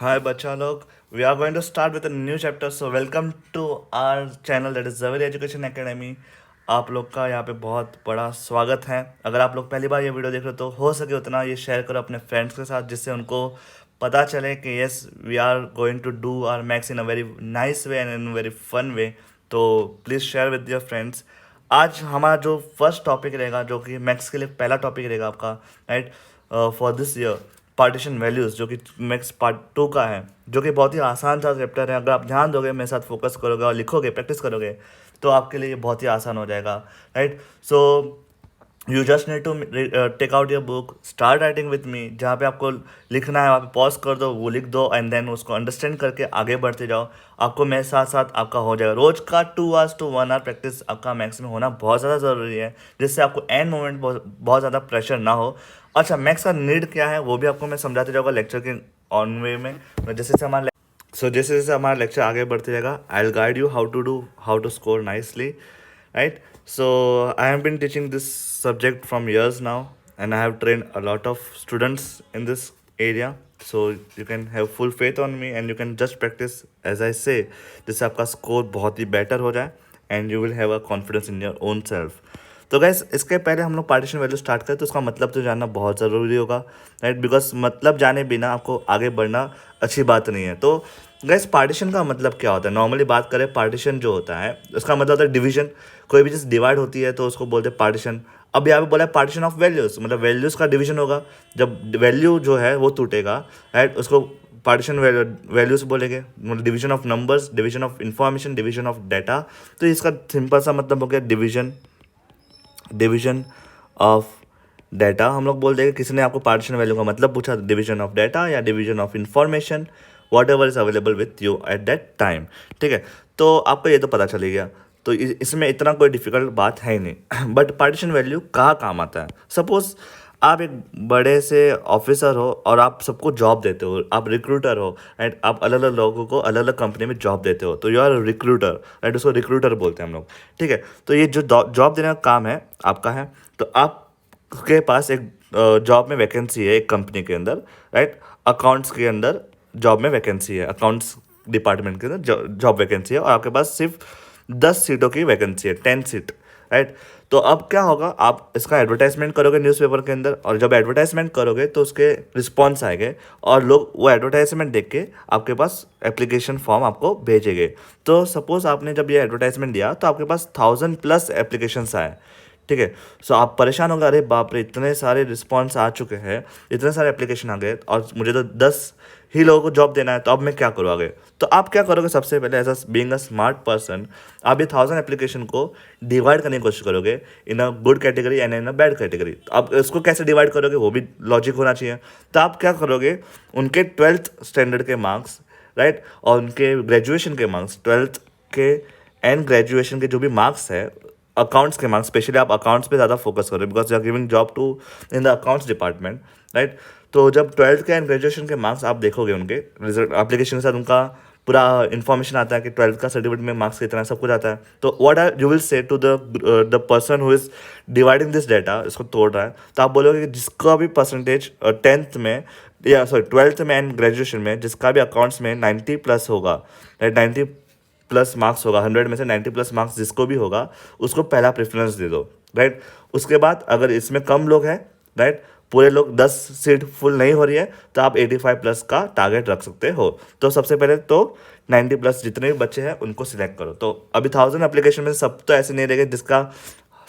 Hi, bacha log. We are going to start with a new chapter. So welcome to our channel that is Zaveri Education Academy. आप लोग का यहाँ पे बहुत बड़ा स्वागत है। अगर आप लोग पहली बार ये वीडियो देख रहे हो तो हो सके उतना ये शेयर करो अपने फ्रेंड्स के साथ, जिससे उनको पता चले कि yes we are going to do our maths in a very nice way and in very fun way. तो please share with your friends. आज हमारा जो फर्स्ट टॉपिक रहेगा, जो कि मैथ्स के लिए पहला टॉपिक रहेगा आपका, right, for this year, partition values, जो कि मैथ्स पार्ट 2 का है, जो कि बहुत ही आसान सा चैप्टर है। अगर आप ध्यान दोगे, मेरे साथ फोकस करोगे और लिखोगे, प्रैक्टिस करोगे, तो आपके लिए ये बहुत ही आसान हो जाएगा, right. So you just need to take out your book, start writing with me. जहाँ पे आपको लिखना है वहाँ पे पॉज कर दो, वो लिख दो एंड देन उसको अंडरस्टैंड करके आगे बढ़ते जाओ। आपको मेरे साथ साथ आपका हो जाएगा। रोज का 2 आवर्स to 1 आवर प्रैक्टिस आपका मैथ्स में होना बहुत ज़्यादा ज़रूरी है, जिससे आपको एंड मोमेंट बहुत ज़्यादा प्रेशर ना हो। अच्छा, मैथ्स का नीड क्या है वो भी आपको मैं समझाते जाऊँगा लेक्चर के ऑन वे में। जैसे जैसे हमारा जैसे जैसे हमारा लेक्चर आगे बढ़ते जाएगा, I will guide you how to score nicely, right. So I have been teaching this subject from years now, and I have trained a lot of students in this area. So you can have full faith on me and you can just practice as I say, जिससे आपका score बहुत ही better हो जाए and you will have a confidence in your own self. तो gas, इसके पहले हम लोग पार्टीशन वैल्यू स्टार्ट करें तो उसका मतलब तो जानना बहुत ज़रूरी होगा, राइट, बिकॉज मतलब जाने बिना आपको आगे बढ़ना अच्छी बात नहीं है। तो गैस, पार्टीशन का मतलब क्या होता है? नॉर्मली बात करें, पार्टीशन जो होता है उसका मतलब होता है डिवीजन। कोई भी चीज़ डिवाइड होती है तो उसको बोलते हैं पार्टीशन। अब यहाँ पे बोला है पार्टीशन ऑफ वैल्यूज़, मतलब वैल्यूज़ का डिवीजन होगा। जब वैल्यू जो है वो टूटेगा, राइट, उसको पार्टीशन वैल्यूज़ बोलेंगे, मतलब division of numbers, division of information, division of data. तो इसका सिंपल सा मतलब हो गया डिवीजन ऑफ डाटा। हम लोग बोल देंगे, किसी ने आपको पार्टीशन वैल्यू का मतलब पूछा, डिवीजन ऑफ डाटा या division of information, what ever is available with you at that time, ठीक है। तो आपको ये तो पता चल गया, तो इसमें इतना कोई डिफिकल्ट बात है ही नहीं। बट पार्टीशन वैल्यू कहाँ काम आता है? सपोज आप एक बड़े से ऑफिसर हो और आप सबको जॉब देते हो, आप रिक्रूटर हो, एंड आप अलग अलग लोगों को अलग अलग कंपनी में जॉब देते हो, तो यू आर रिक्रूटर, राइट, उसको रिक्रूटर बोलते हैं हम लोग, ठीक है। तो ये जो जॉब देने का काम है आपका है, तो आपके पास एक जॉब में वैकेंसी है एक कंपनी के अंदर, राइट, अकाउंट्स के अंदर जॉब में वैकेंसी है, अकाउंट्स डिपार्टमेंट के अंदर जॉब वैकेंसी है, और आपके पास सिर्फ 10 सीटों की वैकेंसी है, 10 सीट, राइट। तो अब क्या होगा, आप इसका एडवर्टाइजमेंट करोगे न्यूज़पेपर के अंदर, और जब एडवर्टाइजमेंट करोगे तो उसके रिस्पॉन्स आएंगे और लोग वो एडवर्टाइजमेंट देख के आपके पास एप्लीकेशन फॉर्म आपको भेजेंगे। तो सपोज आपने जब ये एडवर्टाइजमेंट दिया तो आपके पास 1000+ एप्लीकेशंस आए, ठीक है। सो आप परेशान हो गए, अरे बाप रे, इतने सारे रिस्पॉन्स आ चुके हैं, इतने सारे एप्लीकेशन आ गए और मुझे तो 10 ही लोगों को जॉब देना है, तो अब मैं क्या करूँ आगे? तो आप क्या करोगे? सबसे पहले as a being a smart person, आप ये 1000 एप्लीकेशन को डिवाइड करने की कोशिश करोगे in a good category and in a bad category. तो आप इसको कैसे डिवाइड करोगे, वो भी लॉजिक होना चाहिए। तो आप क्या करोगे, उनके 12th स्टैंडर्ड के मार्क्स, राइट, और उनके ग्रेजुएशन के मार्क्स, 12th के एंड ग्रेजुएशन के जो भी मार्क्स है, अकाउंट्स के मार्क्स, स्पेशली आप अकाउंट्स पे ज़्यादा फोकस करो because you are giving job to in the accounts department, right. तो जब 12th के एंड ग्रेजुएशन के मार्क्स आप देखोगे, उनके रिजल्ट एप्लीकेशन के साथ उनका पूरा इन्फॉर्मेशन आता है कि 12th का सर्टिफिकेट में मार्क्स कितना है, सब कुछ आता है। तो what are you will say to the person who is dividing this data, इसको तोड़ रहा है, तो आप बोलोगे कि जिसका भी परसेंटेज 10th में या सॉरी 12th में एंड ग्रेजुएशन में जिसका भी अकाउंट्स में 90+ होगा, राइट, 90+ मार्क्स होगा, 100 में से 90+ मार्क्स जिसको भी होगा उसको पहला प्रेफरेंस दे दो, राइट। उसके बाद अगर इसमें कम लोग हैं, राइट, पूरे लोग 10 सीट फुल नहीं हो रही है, तो आप 85+ का टारगेट रख सकते हो। तो सबसे पहले तो 90+ जितने भी बच्चे हैं उनको सिलेक्ट करो। तो अभी 1000 एप्लीकेशन में सब तो ऐसे नहीं रहेंगे जिसका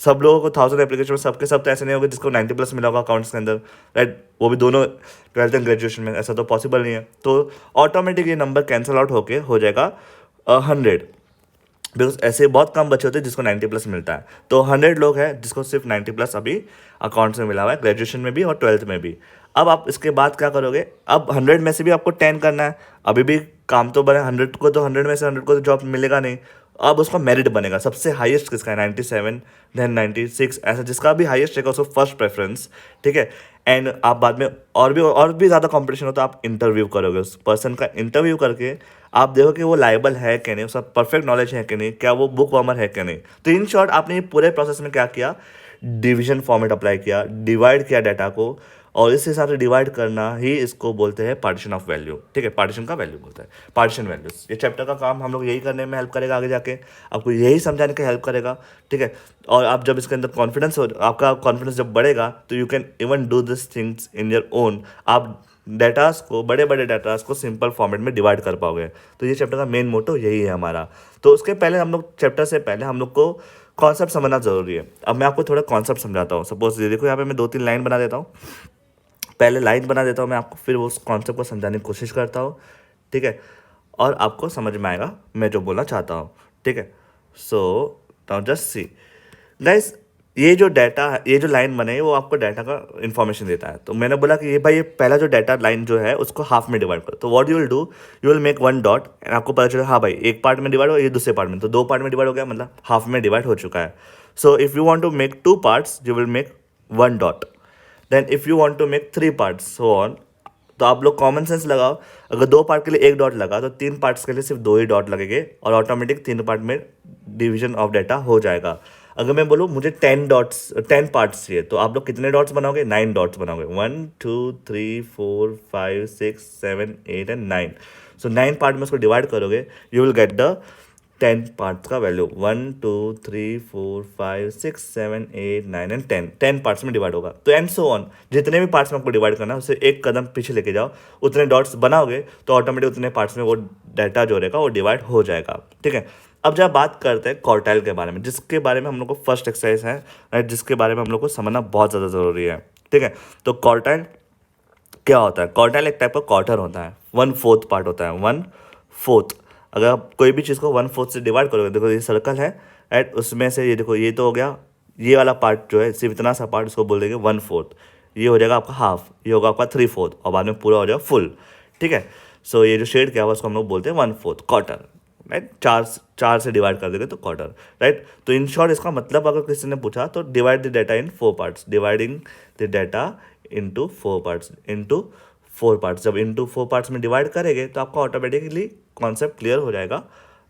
सब लोगों को 1000 एप्लीकेशन में सबके सब तो ऐसे नहीं होंगे जिसको 90+ मिला होगा अकाउंट्स के अंदर, राइट, वो भी दोनों 12th एंड ग्रेजुएशन में, ऐसा तो पॉसिबल नहीं है। तो ऑटोमेटिक ये नंबर कैंसिल आउट होके हो जाएगा 100, बिकॉज ऐसे बहुत कम बच्चे होते हैं जिसको 90+ मिलता है। तो 100 लोग हैं जिसको सिर्फ 90+ अभी अकाउंट्स में मिला हुआ है, ग्रेजुएशन में भी और 12th में भी। अब आप इसके बाद क्या करोगे, अब 100 में से भी आपको 10 करना है। अभी भी काम तो बने, 100 को तो 100 में से 100 को तो जॉब मिलेगा नहीं। अब उसका मेरिट बनेगा, सबसे हाईएस्ट किसका है, 97 देन 96, ऐसा जिसका भी हाईएस्ट रहेगा उसको फर्स्ट प्रेफरेंस, ठीक है। एंड आप बाद में और भी ज़्यादा कंपटीशन हो तो आप इंटरव्यू करोगे, उस पर्सन का इंटरव्यू करके आप देखो कि वो लायबल है कि नहीं, उसका परफेक्ट नॉलेज है कि नहीं, क्या वो बुक वार्मर है कि नहीं। तो इन शॉर्ट आपने ये पूरे प्रोसेस में क्या किया, डिवीजन फॉर्मेट अप्लाई किया, डिवाइड किया डाटा को, और इस हिसाब से डिवाइड करना ही इसको बोलते हैं पार्टीशन ऑफ वैल्यू। ठीक है, पार्टीशन का वैल्यू बोलता है, पार्टीशन वैल्यूज। ये चैप्टर का काम हम लोग यही करने में हेल्प करेगा, आगे जाके आपको यही समझाने का हेल्प करेगा। ठीक है, और आप जब इसके अंदर कॉन्फिडेंस हो, आपका कॉन्फिडेंस जब बढ़ेगा तो you can even do this things in your own. आप डेटास को, बड़े बड़े डेटास को सिंपल फॉर्मेट में डिवाइड कर पाओगे। तो ये चैप्टर का मेन मोटो यही है हमारा। तो उसके पहले हम लोग, चैप्टर से पहले हम लोग को कॉन्सेप्ट समझना जरूरी है। अब मैं आपको थोड़ा कॉन्सेप्ट समझाता हूँ। सपोज ये देखो, यहाँ पे मैं 2-3 लाइन बना देता हूँ, पहले लाइन बना देता हूँ मैं आपको, फिर उस कॉन्सेप्ट को समझाने की कोशिश करता हूँ। ठीक है, और आपको समझ में आएगा मैं जो बोलना चाहता हूँ। ठीक है, so now just see guys, ये जो डाटा है, ये जो लाइन बने वो आपको डाटा का इन्फॉर्मेशन देता है। तो मैंने बोला कि ये भाई, ये पहला जो डाटा लाइन जो है उसको हाफ में डिवाइड करो। तो what you will do, you will make one dot and आपको पता चला हाँ भाई एक पार्ट में डिवाइड हो, ये दूसरे पार्ट में, तो 2 पार्ट में डिवाइड हो गया, मतलब हाफ में डिवाइड हो चुका है। So if you want to make 2 parts you will make 1 dot, then if you want to make 3 parts so on. तो आप लोग कॉमन सेंस लगाओ, अगर 2 पार्ट के लिए 1 डॉट लगा तो 3 पार्ट्स के लिए सिर्फ 2 ही डॉट लगेंगे और ऑटोमेटिक 3 पार्ट में डिवीजन ऑफ डाटा हो जाएगा। अगर मैं बोलूँ मुझे 10 पार्ट्स चाहिए, तो आप लोग कितने डॉट्स बनाओगे? 9 डॉट्स बनाओगे। 1 2 3 4 5 6 7 8 एंड 9। सो 9 पार्ट में उसको डिवाइड करोगे, you will get the 10 parts का वैल्यू। 1 2 3 4 5 6 7 8 9 एंड 10 पार्ट्स में डिवाइड होगा। तो एंड सो ऑन, जितने भी पार्ट्स में आपको डिवाइड करना है उससे एक कदम पीछे लेके जाओ, उतने डॉट्स बनाओगे तो ऑटोमेटिक उतने पार्ट्स में वो डाटा जो रहेगा वो डिवाइड हो जाएगा। ठीक है, अब जब बात करते हैं क्वार्टाइल के बारे में, जिसके बारे में हम लोग को फर्स्ट एक्सरसाइज है, राइट, जिसके बारे में हम लोग को समझना बहुत ज़्यादा ज़रूरी है। ठीक है, तो क्वार्टाइल क्या होता है? क्वार्टाइल एक टाइप का क्वार्टर होता है, 1/4 पार्ट होता है, 1/4। अगर आप कोई भी चीज़ को 1/4 से डिवाइड करोगे, देखो ये सर्कल है, राइट, उसमें से ये देखो, ये तो हो गया, ये वाला पार्ट जो है सिर्फ इतना सा पार्ट, उसको बोल देंगे 1/4। ये हो जाएगा आपका हाफ, ये होगा आपका 3/4 और बाद में पूरा हो जाएगा फुल। ठीक है, सो ये जो शेड क्या हुआ उसको हम लोग बोलते हैं 1/4 क्वार्टर, राइट। चार से डिवाइड कर देंगे तो क्वार्टर, राइट। तो इन शॉर्ट इसका मतलब अगर किसी ने पूछा तो divide the data in 4 parts, dividing the data into 4 parts, into 4 parts. जब इंटू 4 पार्ट्स में डिवाइड करेंगे तो आपको ऑटोमेटिकली कॉन्सेप्ट क्लियर हो जाएगा,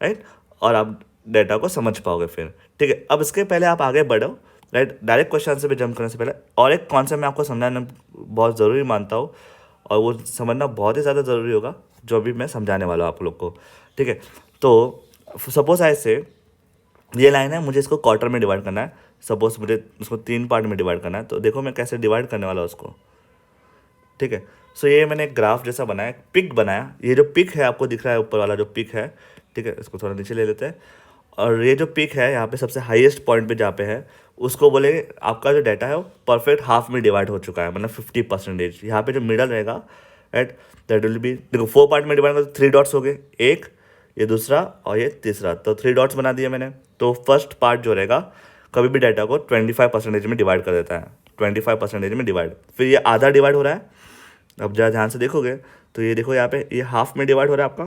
राइट, और आप डाटा को समझ पाओगे फिर। ठीक है, अब इसके पहले आप आगे बढ़ो, राइट, डायरेक्ट क्वेश्चन आंसर पे जंप करने से पहले और एक कॉन्सेप्ट मैं आपको समझाना बहुत ज़रूरी मानता हूँ, और वो समझना बहुत ही ज़्यादा ज़रूरी होगा जो भी मैं समझाने वाला हूँ आप लोग को। ठीक है, तो सपोज ऐसे ये लाइन है, मुझे इसको क्वार्टर में डिवाइड करना है। सपोज मुझे उसको 3 पार्ट में डिवाइड करना है, तो देखो मैं कैसे डिवाइड करने वाला हूँ उसको। ठीक है, सो ये मैंने एक ग्राफ जैसा बनाया, पिक बनाया। ये जो पिक है आपको दिख रहा है ऊपर वाला जो पिक है, ठीक है, इसको थोड़ा नीचे ले लेते हैं। और ये जो पिक है यहाँ पे सबसे हाईएस्ट पॉइंट पे जहाँ पे है उसको बोले आपका जो डाटा है वो परफेक्ट हाफ में डिवाइड हो चुका है, मतलब 50%। यहाँ पे जो मिडल रहेगा, राइट, दैट विल बी, देखो 4 पार्ट में डिवाइड कर 3 डॉट्स हो गए, एक ये दूसरा और ये तीसरा, तो 3 डॉट्स बना दिए मैंने। तो फर्स्ट पार्ट जो रहेगा कभी भी डाटा को 25% में डिवाइड कर देता है, 25% में डिवाइड। फिर ये आधा डिवाइड हो रहा है, अब जरा ध्यान से देखोगे तो ये देखो यहाँ पे ये हाफ में डिवाइड हो रहा है आपका,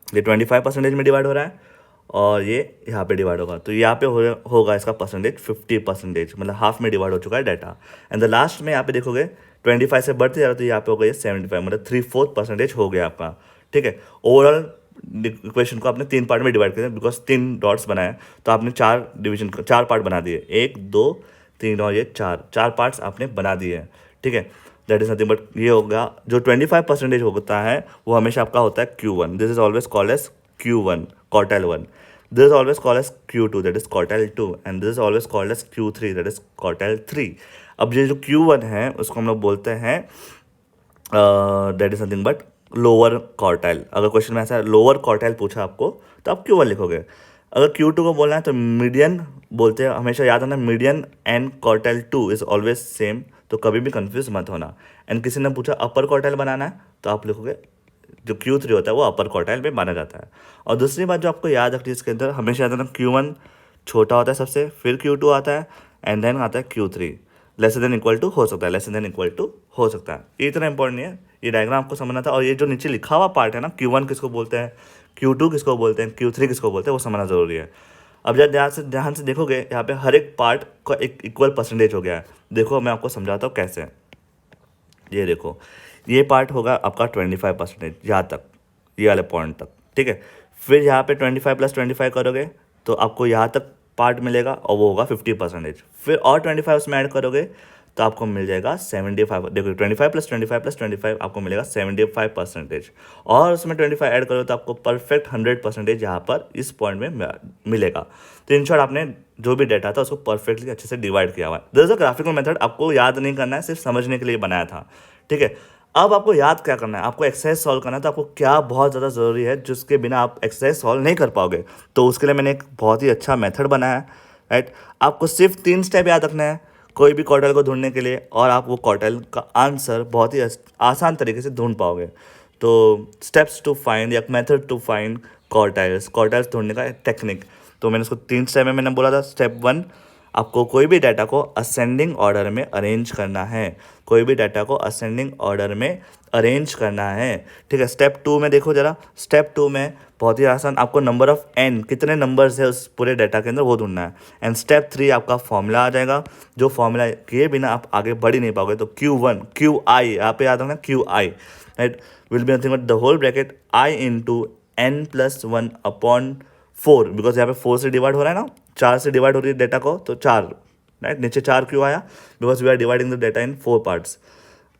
ये 25% में डिवाइड हो रहा है, और ये यहाँ पे डिवाइड होगा। तो यहाँ पे होगा इसका परसेंटेज 50%, मतलब हाफ में डिवाइड हो चुका है डाटा। एंड द लास्ट में यहाँ पे देखोगे 25 से बढ़ते जा रहा है, तो यहाँ पे होगा ये 75, मतलब 3/4% हो गया आपका। ठीक है, ओवरऑल इक्वेशन को आपने 3 पार्ट में डिवाइड किया, बिकॉज 3 डॉट्स बनाए तो आपने 4 पार्ट बना दिए, 1 2 3 और ये 4 पार्ट्स आपने बना दिए हैं। ठीक है, दैट इज नथिंग बट ये होगा जो 25% होता है वो हमेशा आपका होता है Q1, this is always called as Q1, quartile 1। This is always called as Q2, that is quartile 2, and this is always called as Q3, that is quartile 3। अब ये जो Q1 है उसको हम लोग बोलते हैं that is nothing but lower quartile. अगर क्वेश्चन में ऐसा लोअर क्वार्टाइल पूछा आपको तो आप Q1 लिखोगे। अगर Q2 को बोलना है तो मीडियन बोलते हैं, हमेशा याद रखना median and quartile 2 is always same, तो कभी भी कंफ्यूज मत होना। एंड किसी ने पूछा अपर क्वार्टाइल बनाना है तो आप लिखोगे जो Q3 होता है वो अपर क्वार्टाइल में माना जाता है। और दूसरी बात जो आपको याद रखनी है इसके अंदर, हमेशा याद रखना Q1 छोटा होता है सबसे, फिर Q2 आता है, एंड देन आता है Q3। Less than equal to हो सकता है, लेस देन इक्वल टू हो सकता है, ये इतना इंपॉर्टेंट नहीं है, ये डायग्राम आपको समझना था। और ये जो नीचे लिखा हुआ पार्ट है ना, Q1 किसको बोलते हैं, Q2 किसको बोलते हैं, Q3 किसको बोलते हैं, वो समझना ज़रूरी है। अब जब ध्यान से देखोगे यहाँ पे हर एक पार्ट का एक इक्वल परसेंटेज हो गया है। देखो मैं आपको समझाता हूँ कैसे। ये देखो ये पार्ट होगा आपका 25% यहाँ तक, ये वाले पॉइंट तक। ठीक है, फिर यहाँ पे 25 + 25 करोगे तो आपको यहाँ तक पार्ट मिलेगा और वो होगा 50%। फिर और 25 उसमें ऐड करोगे तो आपको मिल जाएगा 75। देखो 25 + 25 + 25 आपको मिलेगा 75%, और उसमें 25 ऐड करो तो आपको परफेक्ट 100% यहाँ पर इस पॉइंट में मिलेगा। तो इन शॉर्ट आपने जो भी डाटा था उसको परफेक्टली अच्छे से डिवाइड किया हुआ है। This is a graphical method, आपको याद नहीं करना है, सिर्फ समझने के लिए बनाया था, ठीक है। अब आपको याद क्या करना है, आपको एक्सरसाइज सॉल्व करना है। तो आपको क्या बहुत ज़्यादा ज़रूरी है जिसके बिना आप एक्सरसाइज सॉल्व नहीं कर पाओगे, तो उसके लिए मैंने एक बहुत ही अच्छा मेथड बनाया है, राइट। आपको सिर्फ 3 स्टेप याद रखना है कोई भी क्वार्टाइल को ढूंढने के लिए, और आप वो क्वार्टाइल का आंसर बहुत ही आसान तरीके से ढूंढ पाओगे। तो स्टेप्स टू फाइंड या मेथड टू फाइंड क्वार्टाइल्स ढूंढने का टेक्निक, तो मैंने उसको 3 स्टेप में मैंने बोला था। स्टेप 1, आपको कोई भी डाटा को असेंडिंग ऑर्डर में अरेंज करना है, कोई भी डाटा को असेंडिंग ऑर्डर में अरेंज करना है, ठीक है। स्टेप 2 में देखो जरा, स्टेप 2 में बहुत ही आसान, आपको नंबर ऑफ n, कितने नंबर्स है उस पूरे डाटा के अंदर वो ढूंढना है। एंड स्टेप 3 आपका फॉर्मूला आ जाएगा, जो फॉर्मूला किए बिना आप आगे बढ़ ही नहीं पाओगे। तो QI यहाँ पे याद रखना, QI, right, will be nothing but the whole bracket I into n+1/4, because यहाँ पे 4 से डिवाइड हो रहा है ना, 4 से डिवाइड हो रही है डेटा को, तो 4, राइट। नीचे 4 क्यों आया, because we are dividing the data in 4 parts.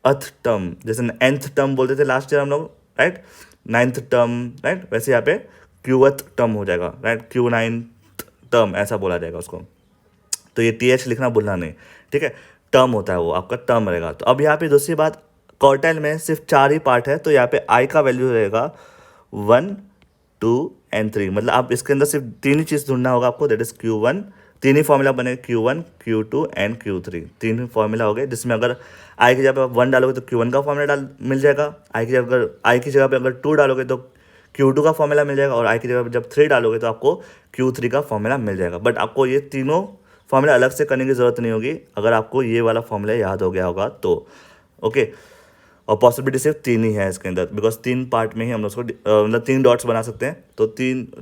अथ टर्म, जैसे nth टर्म बोलते थे लास्ट ईयर हम लोग, राइट, 9th टर्म, राइट, वैसे यहाँ पे क्यूथ टर्म हो जाएगा, राइट, Q9th टर्म ऐसा बोला जाएगा उसको। तो ये TH लिखना भूलना नहीं, ठीक है, टर्म होता है वो आपका टर्म रहेगा। तो अब यहाँ पे दूसरी बात, क्वार्टाइल में सिर्फ 4 ही पार्ट है, तो यहाँ पे I का वैल्यू रहेगा 1, 2 एंड 3, मतलब आप इसके अंदर सिर्फ 3 ही चीज़ ढूंढना होगा आपको, that is Q1, 3 he formula बने, Q1, Q2 and Q3, 3 formula हो गए, जिसमें अगर I की जगह पे आप 1 डालोगे तो Q1 का फॉर्मूला मिल जाएगा, I की जगह पे अगर 2 डालोगे तो Q2 का फॉर्मूला मिल जाएगा, और I की जगह पे जब 3 डालोगे तो आपको Q3 का फॉर्मूला मिल जाएगा। बट आपको ये तीनों फॉर्मूला अलग से करने की ज़रूरत नहीं होगी अगर आपको ये वाला फॉर्मूला याद हो गया होगा तो, ओके। और पॉसिबिलिटी सिर्फ 3 ही है इसके अंदर, बिकॉज 3 पार्ट में ही हम लोग उसको मतलब 3 डॉट्स बना सकते हैं। तो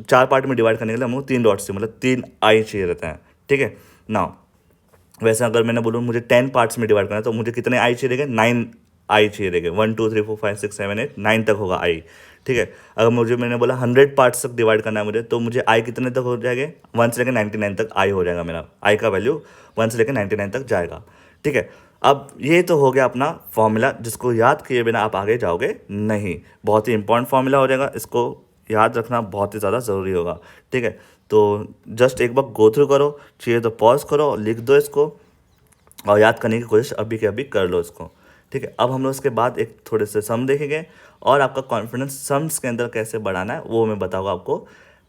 4 पार्ट में डिवाइड करने के लिए हम लोग 3 डॉट्स चाहिए, मतलब 3 I चाहिए रहता है, ठीक है ना। वैसे अगर मैंने बोलूँ मुझे 10 पार्ट्स में डिवाइड करना है तो मुझे कितने I चाहिए रहेंगे, 9 I चाहिए रहेंगे, 1 2 3 4 5 6 7 8 9 तक होगा I, ठीक है। अगर मैंने बोला 100 पार्ट्स तक डिवाइड करना है मुझे, तो मुझे I कितने तक हो जाएंगे, 1 से लेकर 99 तक I हो जाएगा, मेरा I का वैल्यू 1 से लेकर 99 तक जाएगा, ठीक है। अब ये तो हो गया अपना फॉर्मूला, जिसको याद किए बिना आप आगे जाओगे नहीं, बहुत ही इंपॉर्टेंट फॉर्मूला हो जाएगा, इसको याद रखना बहुत ही ज़्यादा ज़रूरी होगा, ठीक है। तो जस्ट एक बार गो थ्रू करो, चाहिए तो पॉज करो, लिख दो इसको, और याद करने की कोशिश अभी के अभी कर लो इसको, ठीक है। अब हम लोग इसके बाद एक थोड़े से सम देखेंगे, और आपका कॉन्फिडेंस सम्स के अंदर कैसे बढ़ाना है वो मैं बताऊँगा आपको,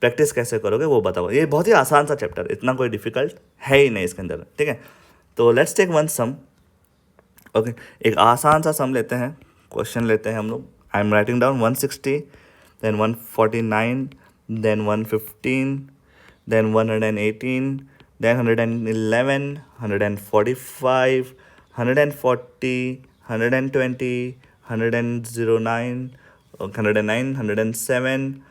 प्रैक्टिस कैसे करोगे वो बताऊँगा। ये बहुत ही आसान सा चैप्टर, इतना कोई डिफिकल्ट है ही नहीं इसके अंदर, ठीक है। तो let's take one sum, okay. एक आसान सा सम लेते हैं, क्वेश्चन लेते हैं हम लोग। I am writing down 160, then 149, then 115, then 118, then 111, 145, 140, 120, 109, 109, 107,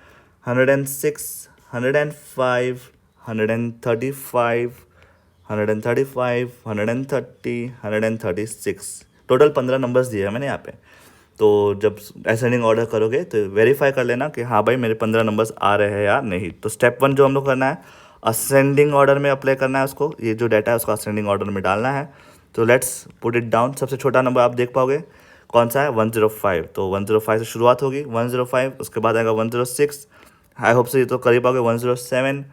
106, 105, 135, 135, 130, 136, total 15 numbers दिए हैं मैंने यहाँ पे। तो जब असेंडिंग ऑर्डर करोगे तो वेरीफाई कर लेना कि हाँ भाई मेरे 15 नंबर्स आ रहे हैं या नहीं। तो स्टेप 1 जो हम लोग करना है, असेंडिंग ऑर्डर में अप्लाई करना है उसको, ये जो डाटा है उसको असेंडिंग ऑर्डर में डालना है। तो लेट्स पुट इट डाउन। सबसे छोटा नंबर आप देख पाओगे कौन सा है, 105। तो 105 से शुरुआत होगी, 105, उसके बाद आएगा 106, आई होप से ये तो कर ही पाओगे, 107,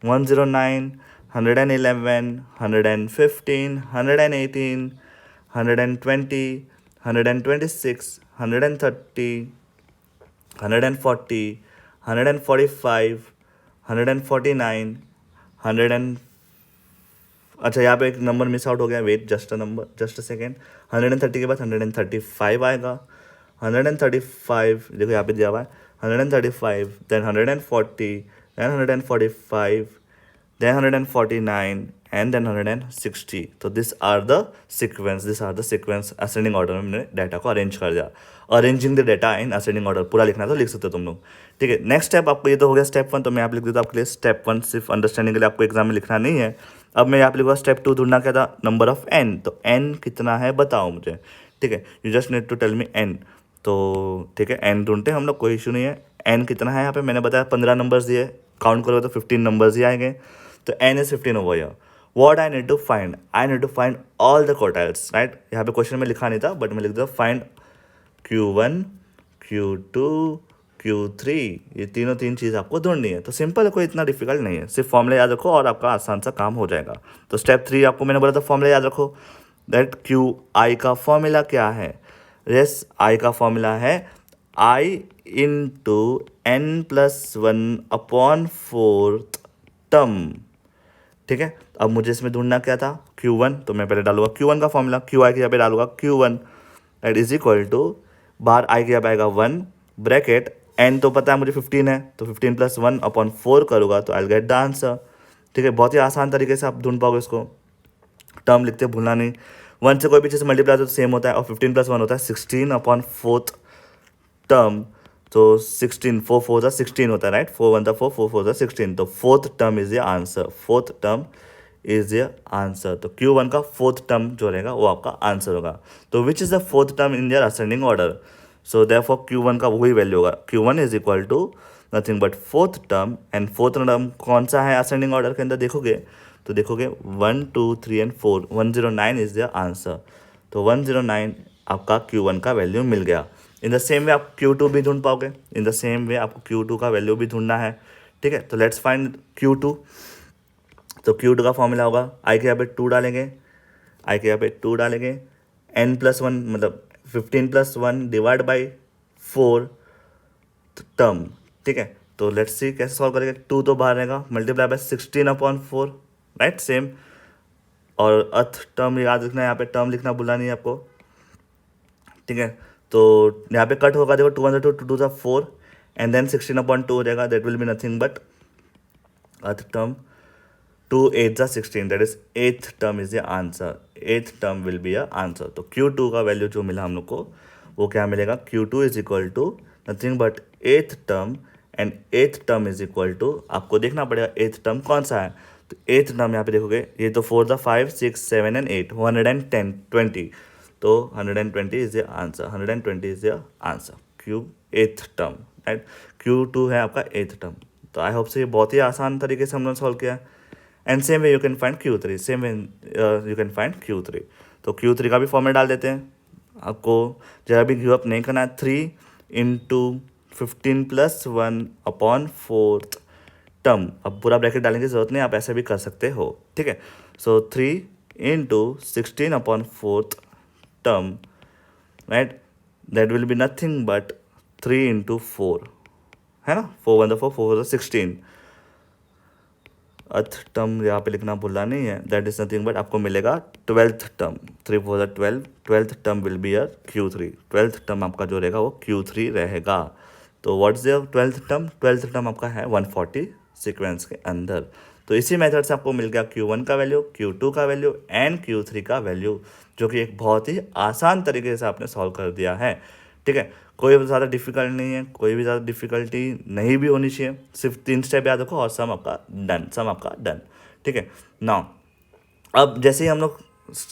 109, 111, 115, 118, 120, 126, 130, 140, 145, 149, 100 अच्छा यहाँ पे एक नंबर मिस आउट हो गया, वेट जस्ट अ सेकेंड। 130 के बाद 135 आएगा, 135 देखो यहाँ पे दिया हुआ है, 135, then 140, then 145, then 149 and then 160। तो this are the sequence ascending order में मैंने डाटा को अरेंज कर दिया। Arranging the data in ascending order पूरा लिखना है तो लिख सकते हो तुम लोग, ठीक है। नेक्स्ट स्टेप आपको, ये तो हो गया स्टेप 1, तो मैं यहाँ पे लिख देता हूँ आपके लिए स्टेप 1, सिर्फ अंडरस्टैंडिंग के लिए, आपको एग्जाम में लिखना नहीं है। अब मैं यहाँ पे लिखूँगा स्टेप 2, ढूंढना क्या था, नंबर ऑफ n। तो n कितना है बताओ मुझे, ठीक है, you just need to tell me n। तो ठीक है, n ढूंढते हैं हम लोग, कोई इशू नहीं है। n कितना है यहाँ पे मैंने बताया 15 नंबर्स दिए, काउंट करोगे तो 15 नंबर्स ही आएंगे। तो n is 15 over here, what I need to find all the quartiles, right. यहाँ पे क्वेश्चन में लिखा नहीं था बट मैं लिख दूँ फाइंड Q1, Q2, Q3, ये तीन चीज़ आपको ढूंढनी है। तो सिंपल है, कोई इतना डिफिकल्ट नहीं है, सिर्फ फॉर्मूला याद रखो और आपका आसान सा काम हो जाएगा। तो स्टेप 3 आपको मैंने बोला था फॉर्मूला याद रखो, दैट QI का फॉर्मूला क्या है। यस, आई का फॉर्मूला है I इंटू n+1/4 टर्म, ठीक है। अब मुझे इसमें ढूंढना क्या था, Q1, तो मैं पहले डालूंगा Q1 का फॉर्मूला, QI के यहाँ पे डालूंगा Q1 that is equal to bar I K यहाँ पे आएगा 1 ब्रैकेट n तो पता है मुझे 15 है, तो 15+1/4 करूँगा तो आई गेट द आंसर, ठीक है। बहुत ही आसान तरीके से आप ढूंढ पाओगे इसको, टर्म लिखते भूलना नहीं, 1 से कोई भी चीज़ मल्टीप्लाई तो सेम होता है, और 15+1 होता है 16/4 टर्म, तो 16 4 4 जा 16 होता है, राइट, 4 1 4 4 4 जा 16, तो fourth term is the answer, fourth term is the answer. तो Q1 का फोर्थ टर्म जो रहेगा वो आपका आंसर होगा। तो which is the fourth term in their ascending order, so therefore Q1 का वही वैल्यू होगा, Q1 is equal to nothing but fourth term, and fourth term कौन सा है असेंडिंग ऑर्डर के अंदर देखोगे तो देखोगे 1 2 3 एंड 4, 109 इज द आंसर। तो 109 आपका Q1 का वैल्यू मिल गया। इन द सेम वे आप Q2 भी ढूंढ पाओगे, इन द सेम वे आपको Q2 का वैल्यू भी ढूंढना है, ठीक है। तो लेट्स फाइंड Q2। तो Q2 का फॉर्मूला होगा, आई के यहाँ पे 2 डालेंगे, आई के यहाँ पे 2 डालेंगे, n+1 मतलब 15+1 डिवाइड बाई 4 टर्म, ठीक है। तो लेट्स सी कैसे सॉल्व करेंगे, 2 तो बाहर रहेगा, मल्टीप्लाई बाय 16/4, राइट, सेम। और अर्थ टर्म याद रखना है, यहाँ पे टर्म लिखना भूलना नहीं है आपको, ठीक है। तो यहाँ पे कट होगा, देखो 2 1 2 2 2 4 एंड देन 16/2 हो जाएगा, that will be nothing but earth term, 2 8 16, that is 8th term is the answer, 8th term will be a answer. तो Q2 का वैल्यू जो मिला हम लोग को वो क्या मिलेगा, Q2 is equal to nothing but 8th term, and 8th term is equal to, आपको देखना पड़ेगा 8th टर्म कौन सा है। तो 8th टर्म यहाँ पे देखोगे, ये तो 4 द 5 6 7 एंड 8 110 20, तो 120 is the answer, 120 is the answer, Q 8th term, right. Q2 है आपका 8th टर्म। तो आई होप से ये बहुत ही आसान तरीके से हमने सॉल्व किया, and same way you can find Q3, same way you can find Q3। तो Q3 का भी फॉर्मेट डाल देते हैं, आपको जरा भी गिव अप नहीं करना है। 3 इंटू 15+1/4 टर्म, अब पूरा ब्रैकेट डालने की जरूरत नहीं, आप ऐसे भी कर सकते हो, ठीक है। सो 3 into 16/4 term, right, that will be nothing but 3 into 4, है ना, 4 1 4 4 16, अर्थ टर्म यहाँ पे लिखना भूलना नहीं है, दैट इज नथिंग बट आपको मिलेगा 12th term, 3 4 12, 12th term will be a Q3, 12th term आपका जो रहेगा वो Q3 रहेगा। तो what is the 12th term, 12th term आपका है 140 सीक्वेंस के अंदर। तो इसी मेथड से आपको मिल गया Q1 का वैल्यू, Q2 का वैल्यू एंड Q3 का वैल्यू, जो कि एक बहुत ही आसान तरीके से आपने सॉल्व कर दिया है, ठीक है। कोई भी ज़्यादा डिफिकल्ट नहीं है, कोई भी ज़्यादा डिफिकल्टी नहीं भी होनी चाहिए, सिर्फ 3 स्टेप याद रखो और सम आपका डन, सम आपका डन, ठीक है। नाउ अब जैसे ही हम लोग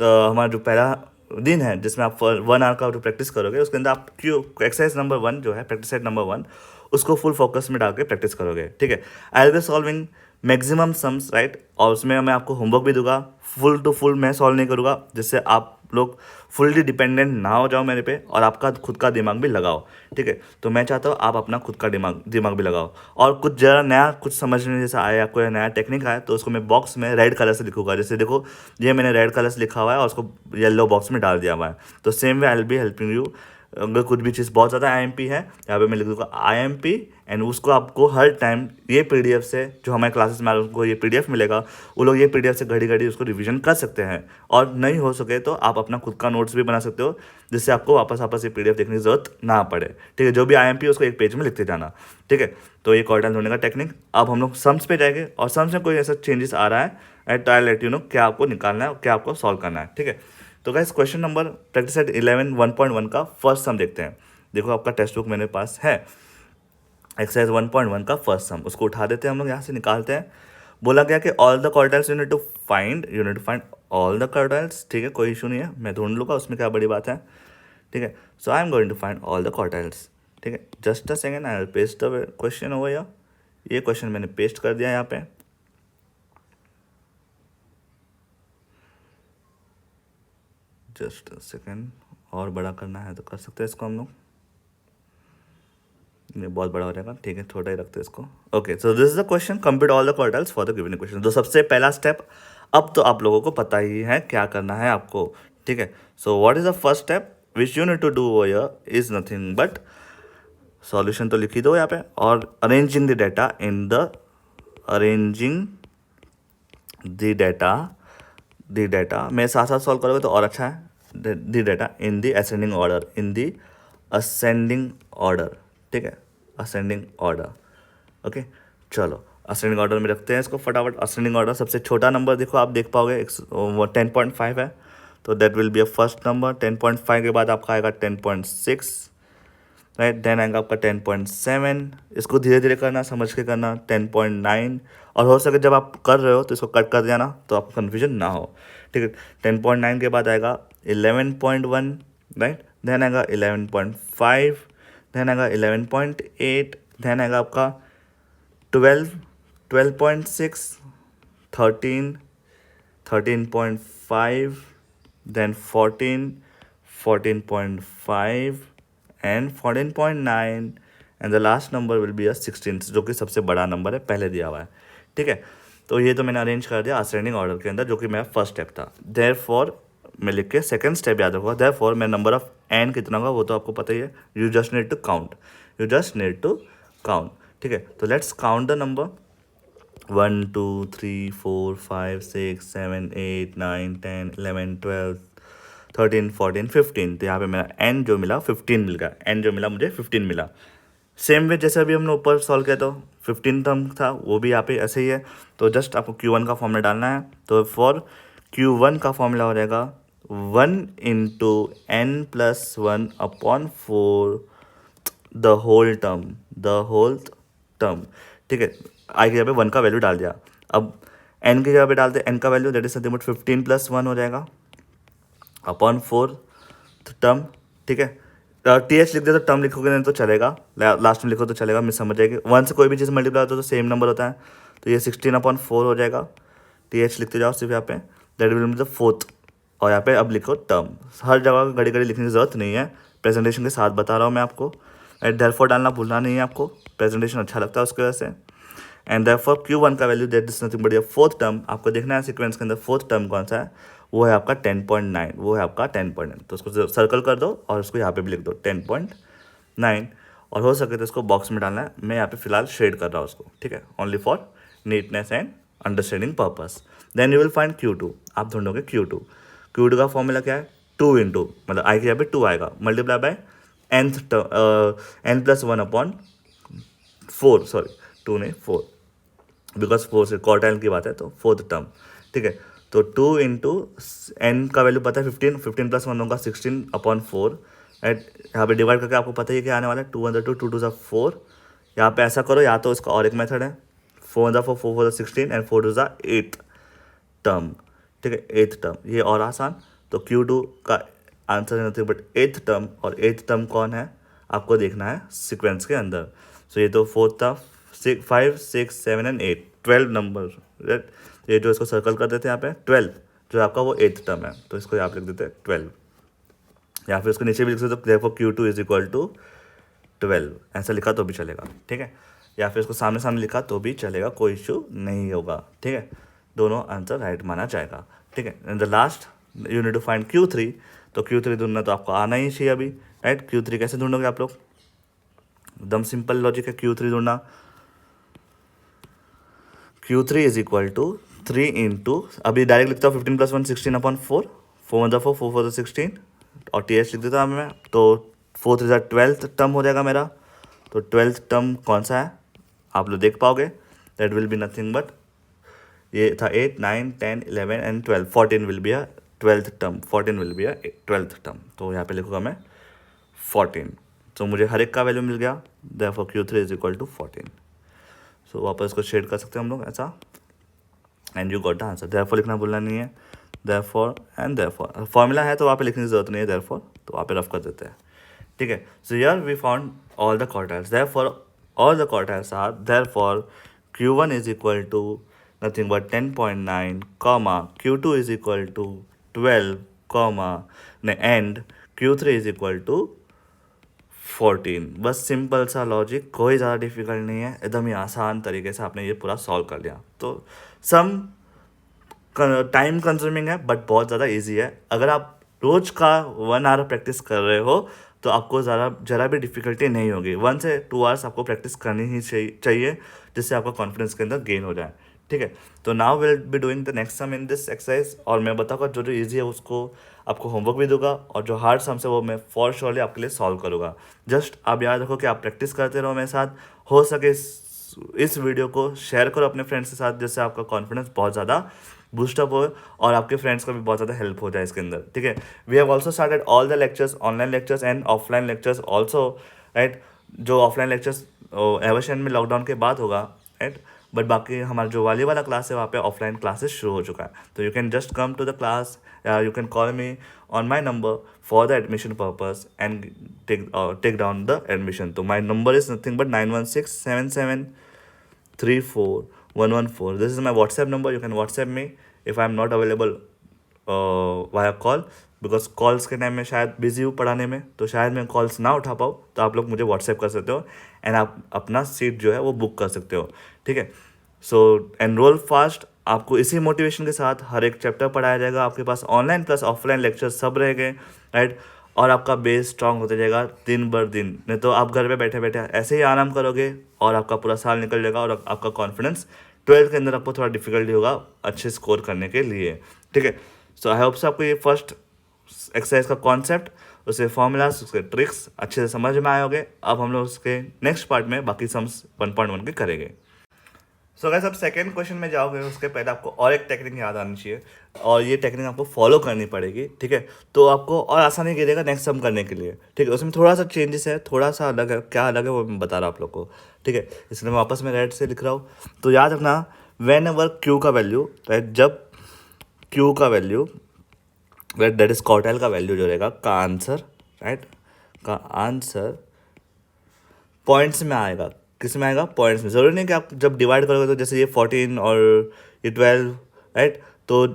हमारा जो पहला दिन है जिसमें आप 1 आवर का जो प्रैक्टिस करोगे, उसके अंदर आप क्यों एक्सरसाइज नंबर 1 जो है, प्रैक्टिस सेट नंबर 1, उसको फुल फोकस में डाल के प्रैक्टिस करोगे, ठीक है। I will be solving maximum sums, right, और उसमें मैं आपको होमवर्क भी दूंगा, फुल टू फुल मैं सॉल्व नहीं करूँगा, जिससे आप लोग फुल्ली डिपेंडेंट ना हो जाओ मेरे पे, और आपका खुद का दिमाग भी लगाओ, ठीक है। तो मैं चाहता हूँ आप अपना खुद का दिमाग भी लगाओ, और कुछ ज़रा नया कुछ समझने जैसा आया, कोई नया टेक्निक आया तो उसको मैं बॉक्स में रेड कलर से लिखूंगा, जैसे देखो ये मैंने रेड कलर से लिखा हुआ है और उसको येलो बॉक्स में डाल दिया हुआ है। तो same way I will be helping you, अगर कुछ भी चीज़ बहुत ज़्यादा IMP है, यहाँ पे मैं लिख दूँगा IMP, एंड उसको आपको हर टाइम ये PDF से, जो हमारे क्लासेस में उनको ये PDF मिलेगा, वो लोग ये PDF से घड़ी घड़ी उसको रिवीजन कर सकते हैं, और नहीं हो सके तो आप अपना खुद का नोट्स भी बना सकते हो, जिससे आपको वापस ये PDF देखने की जरूरत ना पड़े, ठीक है। जो भी IMP उसको एक पेज में लिखते जाना, ठीक है। तो ये क्वार्टाइल होने का टेक्निक। अब हम लोग सम्स पे जाएंगे, और सम्स में कोई ऐसा चेंजेस आ रहा है at I let you know क्या आपको निकालना है और क्या आपको सॉल्व करना है, ठीक है। तो guys question number practice set 11 1.1 का फर्स्ट सम देखते हैं। देखो आपका टेक्स्ट बुक मेरे पास है, एक्सरसाइज 1.1 का फर्स्ट सम, उसको उठा देते हैं हम लोग, यहाँ से निकालते हैं। बोला गया कि all the quartiles you need to find all the quartiles, ठीक है, कोई इशू नहीं है, मैं ढूंढ लूँगा, उसमें क्या बड़ी बात है, ठीक है। So I am going to find all the quartiles, ठीक है। Just a second, I will paste the question over here. ये क्वेश्चन मैंने पेस्ट कर दिया यहाँ पे, जस्ट सेकेंड, और बड़ा करना है तो कर सकते हैं इसको हम लोग, ये बहुत बड़ा हो जाएगा, ठीक है छोटा ही रखते हैं इसको। Okay, so this is the question, complete all the quartiles for the given equation. तो सबसे पहला स्टेप अब तो आप लोगों को पता ही है क्या करना है आपको, ठीक है। So what is the first step which you need to do over here is nothing but, solution तो लिख ही दो यहाँ पे, और arranging the data in the, arranging the data मैं साथ साथ सॉल्व करोगे तो और अच्छा है, the data in the ascending order, in the ascending order, ठीक है, असेंडिंग ऑर्डर। ओके, चलो असेंडिंग ऑर्डर में रखते हैं इसको फटाफट। असेंडिंग ऑर्डर सबसे छोटा नंबर देखो आप देख पाओगे 10.5 है, तो that will be a first number. 10.5 के बाद आपका आएगा 10.6, राइट, देन आएगा आपका 10.7, इसको धीरे धीरे करना, समझ के करना। 10.9, और हो सके जब आप कर रहे हो तो इसको कट कर देना तो आपको कन्फ्यूजन ना हो, ठीक है। 10.9 के बाद आएगा 11.1, राइट, देन आएगा 11.5, देन आएगा 11.8, देन आएगा आपका 12, 12.6, 13, 13.5, then 14, 14.5 and 14.9 and the last number will be a 16, जो कि सबसे बड़ा नंबर है, पहले दिया हुआ है, ठीक है। तो ये तो मैंने अरेंज कर दिया असेंडिंग ऑर्डर के अंदर, जो कि मेरा फर्स्ट स्टेप था। देयरफॉर मैं लिख के सेकंड स्टेप याद रखूँगा। देयरफॉर मैं नंबर ऑफ एन कितना होगा वो तो आपको पता ही है, you just need to count, you just need to count, ठीक है। तो लेट्स काउंट द नंबर 1 2 3 4 5 6 7 8 9 10 11 12 13 14 15। तो यहाँ पे मेरा एन जो मिला 15 मिल गया, एन जो मिला मुझे 15 मिला। सेम वे जैसे अभी हमने ऊपर सॉल्व किया तो 15 टर्म था, वो भी यहाँ पे ऐसे ही है। तो जस्ट आपको Q1 का फॉर्मूला डालना है। तो फॉर Q1 का फॉर्मूला हो जाएगा 1 into N plus 1 upon 4 the whole term, ठीक है। आई की जगह पे 1 का वैल्यू डाल दिया, अब एन की जगह पे डालते एन का value, that is nothing but 15 plus 1 हो जाएगा अपॉन 4 टर्म, ठीक है। टी एच लिख दे तो टर्म लिखोगे नहीं तो चलेगा, लास्ट में लिखो तो चलेगा, मिस समझ जाएगी। 1 से कोई भी चीज़ मल्टीप्लाई होता है तो सेम नंबर होता है, तो ये 16/4 हो जाएगा। टी एच लिखते जाओ सिर्फ यहाँ पे, that will be the fourth, और यहाँ पे अब लिखो टर्म। हर जगह घड़ी घड़ी लिखने की जरूरत नहीं है, प्रेजेंटेशन के साथ बता रहा हूँ मैं आपको। एट देयरफॉर डालना भूलना नहीं है आपको, प्रेजेंटेशन अच्छा लगता है उसकी वजह से। एंड देयरफॉर Q1 का value that is nothing but fourth term, आपको देखना है सीक्वेंस के अंदर फोर्थ टर्म कौन सा है, वो है आपका 10.9, वो है आपका 10.9। तो उसको सर्कल कर दो और उसको यहाँ पे भी लिख दो 10.9, और हो सके तो इसको बॉक्स में डालना है। मैं यहाँ पे फिलहाल शेड कर रहा हूँ उसको, ठीक है, only for neatness and understanding purpose. Then you will find Q2, आप ढूंढोगे Q2 का फॉर्मूला क्या है, 2 इंटू, मतलब आई के यहाँ पे 2 आएगा, multiply by n plus 1 upon 4, sorry 2 नहीं 4, बिकॉज 4 से क्वार्टाइल की बात है तो फोर्थ टर्म, ठीक है। तो 2 इंटू एन का वैल्यू पता है 15, 15 प्लस 1 होगा 16/4, एट यहाँ पे डिवाइड करके आपको पता ही क्या आने वाला है, 2 1 2 2 2 4। यहाँ पे ऐसा करो, या तो इसका और एक मेथड है, 4 4 4 4 16 एंड 4 2 8 टर्म, ठीक है, 8th टर्म, ये और आसान। तो Q2 का आंसर है नथिंग बट 8th टर्म, और 8th टर्म कौन है आपको देखना है सीक्वेंस के अंदर। सो ये तो फोर्थ था, 5 6 7 एंड 8, 12 नंबर, राइट। ये जो इसको सर्कल कर देते हैं यहाँ पे 12, जो आपका वो 8th टर्म है, तो इसको यहाँ पे लिख देते हैं 12, या फिर इसको नीचे भी लिख सकते हो, देखो Q2 इज इक्वल टू 12, ऐसा लिखा तो भी चलेगा, ठीक है, या फिर इसको सामने सामने लिखा तो भी चलेगा, कोई इशू नहीं होगा, ठीक है, दोनों आंसर राइट माना जाएगा, ठीक है। And the last you need to find Q3, तो Q3 ढूंढना तो आपको आना ही चाहिए अभी, राइट। Q3 कैसे ढूंढोगे आप लोग, एकदम सिंपल लॉजिक है Q3 ढूंढना। Q3 is equal to 3 into, अभी डायरेक्ट लिखता हूँ 15 प्लस 1 16/4, 4 1 4 4 4 16, और टी एच लिख देता हूँ मैं, तो 4 3 12th टर्म हो जाएगा मेरा। तो 12th टर्म कौन सा है आप लोग देख पाओगे, that will be nothing but, ये था 8 9 10 11 and 12, 14 will be a 12th term, 14 will be a 12th term, तो यहाँ पे लिखूँगा मैं 14। तो मुझे हर एक का वैल्यू मिल गया, therefore Q3 is equal to 14। So वापस इसको शेड कर सकते हैं हम लोग ऐसा, and you got the answer. Therefore लिखना भूलना नहीं है, देयरफॉर एंड देयरफॉर, फॉर्मूला है तो वहाँ पे लिखने की जरूरत नहीं है, देयरफॉर तो वहाँ पे रफ कर देते हैं, ठीक है। So here we found all the quartiles, therefore all the quartiles are, therefore Q1 is equal to nothing but 10.9, Q2 is equal to 12, comma नहीं and Q3 is equal to 14। बस सिंपल सा logic, कोई ज़्यादा difficult नहीं है, एकदम ही आसान तरीके से आपने ये पूरा सॉल्व कर लिया। तो सम टाइम कंज्यूमिंग है बट बहुत ज़्यादा इजी है। अगर आप रोज़ का 1 आवर प्रैक्टिस कर रहे हो तो आपको ज़रा भी डिफिकल्टी नहीं होगी। 1 से 2 आवर्स आपको प्रैक्टिस करनी ही चाहिए जिससे आपका कॉन्फिडेंस के अंदर गेन हो जाए। ठीक है, तो now will be doing the next sum in this exercise, और मैं बताऊंगा जो जो ईजी है उसको आपको होमवर्क भी दूंगा, और जो हार्ड सम्स है वो मैं फॉर श्योरली आपके लिए सॉल्व करूंगा। जस्ट आप याद रखो कि आप प्रैक्टिस करते रहो मेरे साथ, हो सके इस वीडियो को शेयर करो अपने फ्रेंड्स के साथ, जिससे आपका कॉन्फिडेंस बहुत ज़्यादा बूस्टअप हो और आपके फ्रेंड्स का भी बहुत ज़्यादा हेल्प हो जाए इसके अंदर। ठीक है, we have also started all the lectures, online lectures and offline lectures also, right. जो ऑफलाइन लेक्चर्स एवोशन में लॉकडाउन के बाद होगा, राइट, बट बाकी हमारा जो वाली वाला क्लास है वहाँ पे ऑफलाइन क्लासेस शुरू हो चुका है। तो you can just come to the class, you can call me on my number for the admission purpose and take down the admission. तो my number is nothing but 9167734114। This is my WhatsApp number. You can WhatsApp me if I am not available via call, because calls के time में शायद busy हूँ पढ़ाने में, तो शायद मैं कॉल्स ना उठा पाऊँ, तो आप लोग मुझे व्हाट्सएप कर सकते हो एंड आप अपना सीट जो है वो बुक कर सकते हो। ठीक है, सो एनरोल फास्ट। आपको इसी मोटिवेशन के साथ हर एक चैप्टर पढ़ाया जाएगा, आपके पास ऑनलाइन प्लस ऑफलाइन लेक्चर सब रहेंगे, राइट, और आपका बेस स्ट्रांग होते जाएगा दिन बर दिन। नहीं तो आप घर पे बैठे बैठे ऐसे ही आराम करोगे और आपका पूरा साल निकल जाएगा और आपका कॉन्फिडेंस 12th के अंदर आपको थोड़ा डिफिकल्टी होगा अच्छे स्कोर करने के लिए। ठीक है, सो आई होप से आपको ये फर्स्ट एक्सरसाइज का कॉन्सेप्ट, उसके फॉर्मूलाज, उसके ट्रिक्स अच्छे से समझ में आए होंगे। अब हम लोग उसके नेक्स्ट पार्ट में बाकी सम्स 1.1 के करेंगे। सो गाइस, अब सेकंड क्वेश्चन में जाओगे उसके पहले आपको और एक टेक्निक याद आनी चाहिए, और ये टेक्निक आपको फॉलो करनी पड़ेगी। ठीक है, तो आपको और आसानी गिरेगा नेक्स्ट सम करने के लिए। ठीक है, उसमें थोड़ा सा चेंजेस है, थोड़ा सा अलग है, क्या अलग है वो मैं बता रहा हूँ आप लोग को। ठीक है, इसलिए मैं वापस में रेड से लिख रहा हूँ। तो याद रखना, वेन एवर क्यू का वैल्यू, राइट, जब क्यू का value, right, that is quartile का वैल्यू जो रहेगा का आंसर, राइट, का आंसर पॉइंट्स में आएगा। किस में आएगा? पॉइंट्स में। ज़रूरी नहीं कि आप जब डिवाइड करोगे तो जैसे ये 14 और ये 12, राइट, तो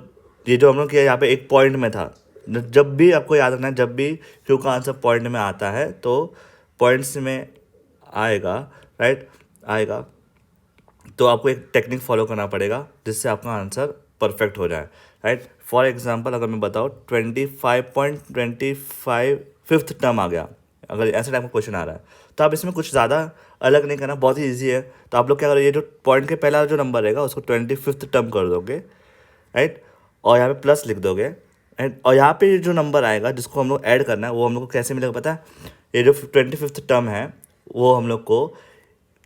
ये जो हम लोग किया यहाँ पे एक पॉइंट में था। जब भी आपको याद रखना है, जब भी क्यू का आंसर पॉइंट में आता है तो पॉइंट्स में आएगा, राइट, आएगा। तो आपको एक टेक्निक फॉलो करना पड़ेगा जिससे आपका आंसर परफेक्ट हो जाए, राइट। फॉर एग्जांपल अगर मैं बताऊँ 25.25 फिफ्थ टर्म आ गया, अगर ऐसे टाइप का क्वेश्चन आ रहा है तो आप इसमें कुछ ज़्यादा अलग नहीं करना, बहुत ही ईजी है। तो आप लोग क्या करोगे, ये जो पॉइंट के पहला जो नंबर रहेगा उसको 25th टर्म कर दोगे, राइट, और यहाँ पे प्लस लिख दोगे, राइट, और यहाँ पे जो नंबर आएगा जिसको हम लोग ऐड करना है वो हम लोग को कैसे मिलेगा पता है? ये जो 25th टर्म है वो हम लोग को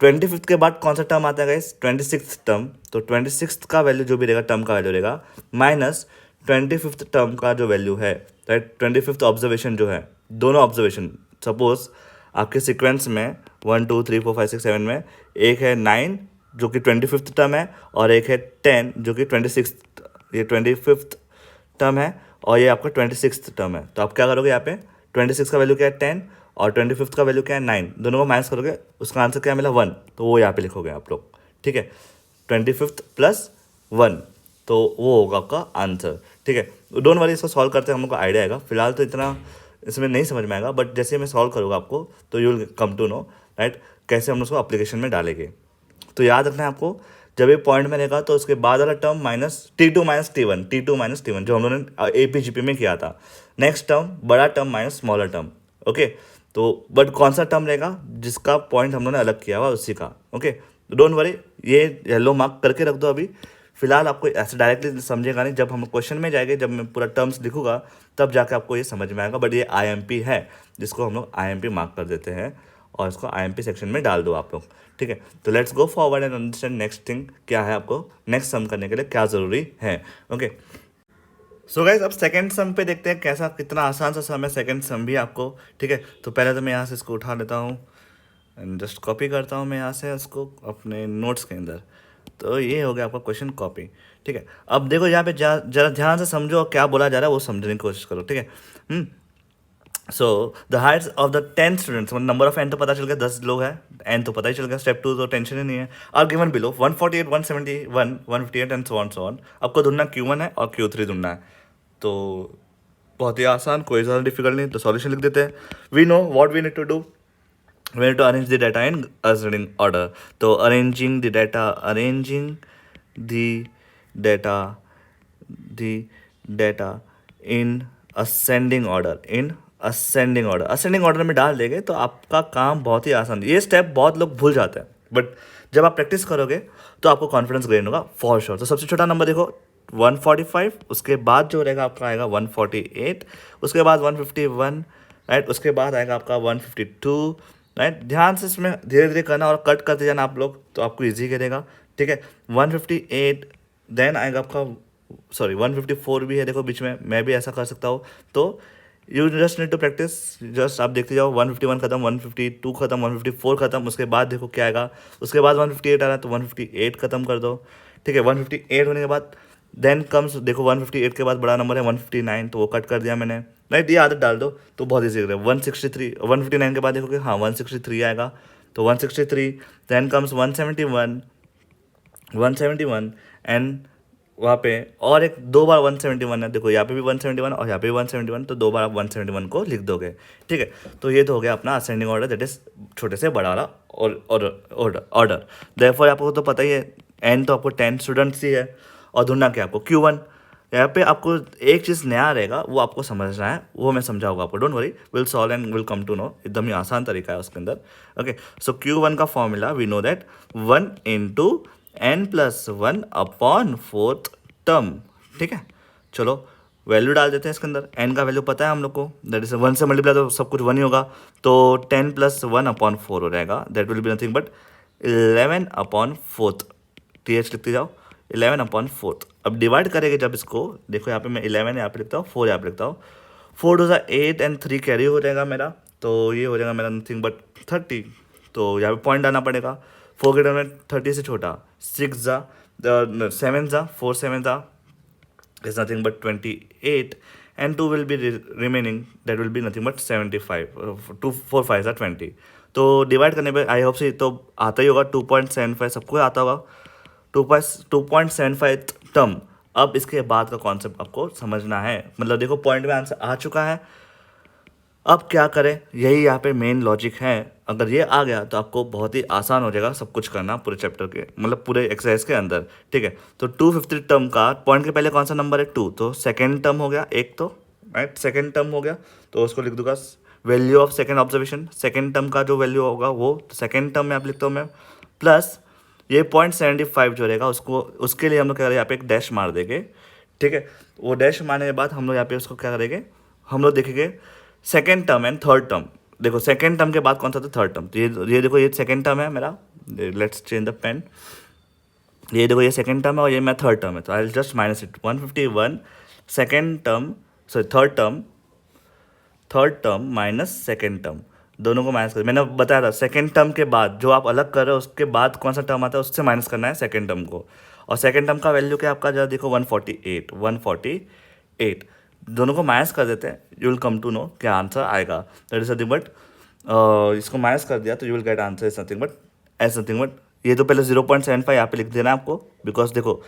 25th के बाद कौन सा टर्म आता है गाइस? 26th term. तो 26th का वैल्यू जो भी रहेगा, टर्म का वैल्यू रहेगा, माइनस 25th टर्म का जो वैल्यू है, राइट, 25th ऑब्जर्वेशन जो है, दोनों ऑब्जर्वेशन, सपोज आपके सीक्वेंस में 1 2 3 4 5 6 7 में एक है 9 जो कि 25th टर्म है, और एक है 10 जो कि 25th टर्म है, और ये आपका 26th टर्म है। तो आप क्या करोगे, यहाँ पे 26 का वैल्यू क्या है 10 और 25th का वैल्यू क्या है 9, दोनों को माइनस करोगे, उसका आंसर क्या मिला 1, तो वो यहाँ पे लिखोगे आप लोग। ठीक है, 25th प्लस 1, तो वो होगा आपका आंसर। ठीक है, डोंट वरी, इसको सॉल्व करते हैं हम लोग को आइडिया आएगा। फिलहाल तो इतना इसमें नहीं समझ में आएगा, बट जैसे मैं सॉल्व करूँगा आपको तो you will come to know, right, कैसे हम उसको एप्लीकेशन में डालेंगे। तो याद रखना है आपको, जब ये पॉइंट में रहेगा तो उसके बाद वाला term minus T2 minus T1 जो हम लोगों ने APGP में किया था। नेक्स्ट टर्म बड़ा term minus smaller term, okay. तो बट कौन सा टर्म रहेगा जिसका पॉइंट हम लोगों ने अलग किया हुआ उसी का, ओके। डोंट वरी, ये येलो मार्क करके रख दो अभी। फिलहाल आपको ऐसे डायरेक्टली समझेगा नहीं, जब हम क्वेश्चन में जाएंगे, जब मैं पूरा टर्म्स लिखूंगा तब जाके आपको ये समझ में आएगा। बट ये IMP है जिसको हम लोग IMP मार्क कर देते हैं, और इसको IMP सेक्शन में डाल दो आप लोग। ठीक है, तो let's go forward and understand next thing क्या है, आपको नेक्स्ट सम करने के लिए क्या ज़रूरी है, ओके। सो गाइज, अब सेकंड सम पे देखते हैं कैसा, कितना आसान सा सम है सेकंड सम भी आपको। ठीक है, तो पहले तो मैं यहाँ से इसको उठा लेता हूँ एंड जस्ट कॉपी करता हूँ मैं यहाँ से इसको अपने नोट्स के अंदर। तो ये हो गया आपका क्वेश्चन कॉपी। ठीक है, अब देखो यहाँ पे जरा ध्यान से समझो और क्या बोला जा रहा है वो समझने की कोशिश करो। ठीक है, so the heights of the 10 students, number of N तो पता चल गया, 10 लोग हैं, एन तो पता ही चल गया, स्टेप 2 तो टेंशन ही नहीं है। और given below 148 171 158 and so on. आपको ढूंढना Q1 है और Q3 ढूंढना है। तो बहुत ही आसान, कोई ज़्यादा डिफिकल्ट नहीं, तो सॉल्यूशन लिख देते हैं. We know what we need to do. We need to arrange the data in ascending order. तो arranging the data the data in ascending order में डाल देंगे तो आपका काम बहुत ही आसान. ये स्टेप बहुत लोग भूल जाते हैं, बट जब आप प्रैक्टिस करोगे तो आपको कॉन्फिडेंस गेन होगा फॉर श्योर. तो सबसे छोटा नंबर देखो 145, उसके बाद जो रहेगा आपका आएगा 148, उसके बाद 151, राइट, उसके बाद आएगा आपका 152, राइट. ध्यान से इसमें धीरे धीरे करना और कट करते जाना आप लोग, तो आपको इजी करेगा. ठीक है, 158, देन आएगा आपका 154 भी है, देखो बीच में, मैं भी ऐसा कर सकता हूँ. तो you just need to practice, just आप देखते जाओ. 151 खत्म, 152 खत्म, 154 खत्म, उसके बाद देखो क्या आएगा, उसके बाद 158 आ रहा है तो 158 खत्म कर दो. ठीक है, 158 होने के बाद देन कम्स, देखो 158 के बाद बड़ा नंबर है 159, तो वो कट कर दिया मैंने, राइट. ये आदत डाल दो तो बहुत ईजी है. 163, 159 के बाद देखोगे हाँ 163 आएगा, तो 163, देन कम्स 171 एंड वहाँ पे और एक दो बार 171 है, देखो यहाँ पे भी 171 और यहाँ पे भी 171, तो दो बार आप 171 को लिख दोगे. ठीक है, तो ये तो हो गया अपना असेंडिंग ऑर्डर, दैट इज छोटे से बड़ा वाला ऑर्डर. देयरफॉर आपको तो पता ही है, एन तो आपको 10 स्टूडेंट्स ही है, और ढूंढना क्या आपको Q1. यहाँ पे आपको एक चीज़ नया रहेगा, वो आपको समझना है, वो मैं समझाऊंगा आपको, don't worry, will solve and will come to know. एकदम ही आसान तरीका है उसके अंदर. ओके, सो Q1 का formula we know that 1 into n+1 upon 4th term. ठीक है, चलो वैल्यू डाल देते हैं इसके अंदर. n का वैल्यू पता है हम लोग को, दैट इज 1 से मल्टीप्लाई तो सब कुछ 1 ही होगा, तो 10+1 अपॉन 4 हो जाएगा, that will be nothing but 11 upon 4th. TH लिखते जाओ, 11 अपॉन 4th. अब डिवाइड करेंगे जब इसको, देखो यहाँ पे मैं 11 यहाँ पे लिखता हूँ, 4 यहाँ पे लिखता हूँ. 4 टू 8 एंड 3 कैरी हो जाएगा मेरा, तो ये हो जाएगा मेरा नथिंग बट 30. तो यहाँ पे पॉइंट डालना पड़ेगा. 4 के टर्म में 30 से छोटा 6 जा 7 जा 4 7 जा is nothing but 28, and 2 will be remaining, that will be nothing but 75. 2 4 5 are 20. तो डिवाइड करने पे आई होप से तो आता ही होगा, 2.75 सबको आता होगा, 2.75 टर्म. अब इसके बाद का कॉन्सेप्ट आपको समझना है, मतलब देखो पॉइंट में आंसर आ चुका है, अब क्या करें, यही यहाँ पे मेन लॉजिक है. अगर ये आ गया तो आपको बहुत ही आसान हो जाएगा सब कुछ करना पूरे चैप्टर के, मतलब पूरे एक्सरसाइज के अंदर. ठीक है, तो 250 टर्म का पॉइंट के पहले कौन सा नंबर है 2, तो सेकेंड टर्म हो गया एक, तो राइट सेकेंड टर्म हो गया, तो उसको लिख दूंगा value of second observation. Second term का जो वैल्यू होगा वो सेकेंड टर्म में आप लिखता हूँ मैं, प्लस ये 0.75 जो रहेगा उसको, उसके लिए हम लोग क्या करेंगे, यहाँ पे एक डैश मार देंगे. ठीक है, वो डैश मारने के बाद हम लोग यहाँ पे उसको क्या करेंगे, हम लोग देखेंगे second term and third term. देखो सेकेंड टर्म के बाद कौन सा था, थर्ड टर्म. तो ये देखो ये सेकेंड टर्म है मेरा, लेट्स चेंज द पेन. ये देखो ये सेकेंड टर्म है और ये मेरा थर्ड टर्म है, तो I will just minus it. 151 second term, sorry third term minus second term, दोनों को माइनस कर. मैंने बताया था सेकेंड टर्म के बाद जो आप अलग कर रहे हो उसके बाद कौन सा टर्म आता है उससे माइनस करना है सेकेंड टर्म को. और सेकेंड टर्म का वैल्यू क्या आपका, जरा देखो 148. दोनों को माइनस कर देते हैं, you will come to know क्या आंसर आएगा. दैट इज नथिंग बट, इसको माइनस कर दिया तो you will get answer is nothing but ये तो पहले 0.75 यहाँ पे लिख देना आपको, बिकॉज देखो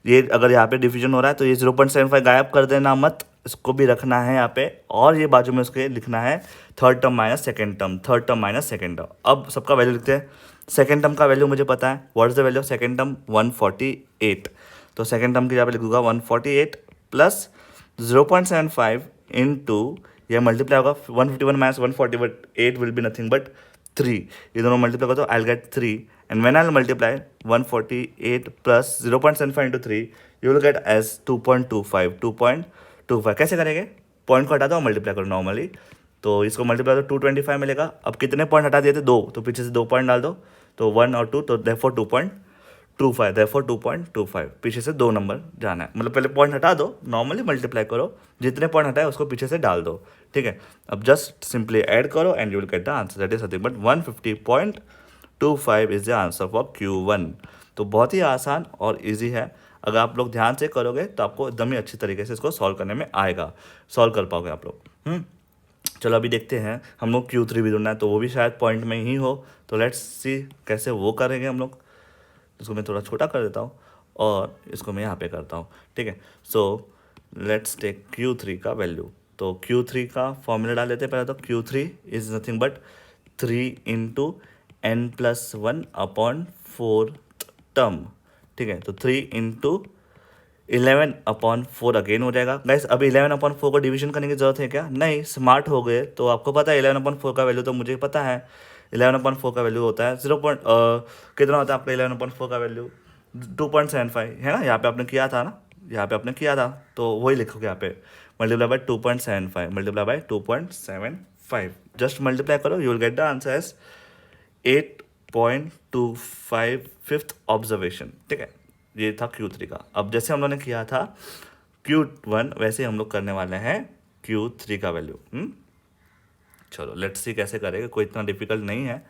ये अगर यहाँ पे डिवीजन हो रहा है तो ये 0.75 गायब कर देना मत, इसको भी रखना है यहाँ पे, और ये बाजू में उसके लिखना है third term minus second term, third term minus second term. अब सबका वैल्यू लिखते हैं. सेकेंड टर्म का वैल्यू मुझे पता है, what is the value of second term, 148. तो सेकेंड टर्म की यहाँ पे लिख दूंगा 148 प्लस 0.75 इंटू, यह मल्टीप्लाई होगा 151 minus 148 will be nothing but 3. ये दोनों मल्टीप्लाई करते हो I will get 3, and when I will multiply 148 plus 0.75 into 3 you will get as 2.25. कैसे करेंगे, पॉइंट को हटा दो और मल्टीप्लाई करो नॉर्मली, तो इसको मल्टीप्लाई तो 225 मिलेगा. अब कितने पॉइंट हटा दिए थे, 2, तो पीछे से 2 पॉइंट डाल दो, तो 1 और 2, तो देयरफॉर 2.25 पीछे से 2 नंबर जाना है, मतलब पहले पॉइंट हटा दो, नॉर्मली मल्टीप्लाई करो, जितने पॉइंट हटाए उसको पीछे से डाल दो. ठीक है, अब जस्ट सिंपली ऐड करो and you will get the answer, that is nothing but 150.25 is the answer for Q1. तो बहुत ही आसान और ईजी है, अगर आप लोग ध्यान से करोगे तो आपको एकदम ही अच्छी तरीके से इसको सॉल्व करने में आएगा, सॉल्व कर पाओगे आप लोग. चलो अभी देखते हैं, हम लोग Q3 भी ढूंढना है, तो वो भी शायद पॉइंट में ही हो, तो लेट्स सी कैसे वो करेंगे हम लोग. इसको मैं थोड़ा छोटा कर देता हूँ और इसको मैं यहाँ पे करता हूँ. ठीक है, सो लेट्स टेक Q3 का वैल्यू. तो Q3 का फॉर्मूला डाल देते हैं पहले। तो Q3 is nothing but 3 × n+1/4 term, ठीक है। तो 3 × 11/4 अगेन हो जाएगा। गाइस अभी 11/4 को डिवीजन करने की जरूरत है क्या? नहीं, स्मार्ट हो गए तो आपको पता है 11/4 का वैल्यू तो मुझे पता है। 11/4 का वैल्यू होता है कितना होता है आपका 11/4 का वैल्यू? 2.75 है ना। यहाँ पे आपने किया था ना, यहाँ पे आपने किया था, तो वही लिखोगे यहाँ पे multiply by 2.75, multiply by 2.75, just multiply करो, you will get the answer as 8.25 fifth observation, ठीक है। ये था Q3 का। अब जैसे हम लोगों ने किया था Q1 वैसे ही हम लोग करने वाले हैं Q3 का वैल्यू। चलो लेट्स सी कैसे करेंगे, कोई इतना डिफिकल्ट नहीं है।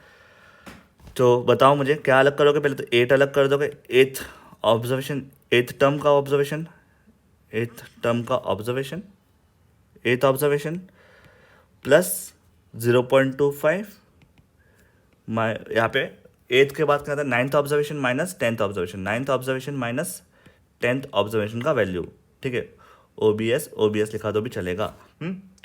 तो बताओ मुझे क्या अलग करोगे? पहले तो 8 अलग कर दोगे, एथ ऑब्जर्वेशन, एथ टर्म का ऑब्जर्वेशन, एथ टर्म का ऑब्जर्वेशन, एथ ऑब्जर्वेशन प्लस 0.25, यहाँ पे एथ के बाद क्या था? 9th observation minus 10th observation, 9th observation minus 10th observation का वैल्यू, ठीक है। OBS लिखा दो भी चलेगा।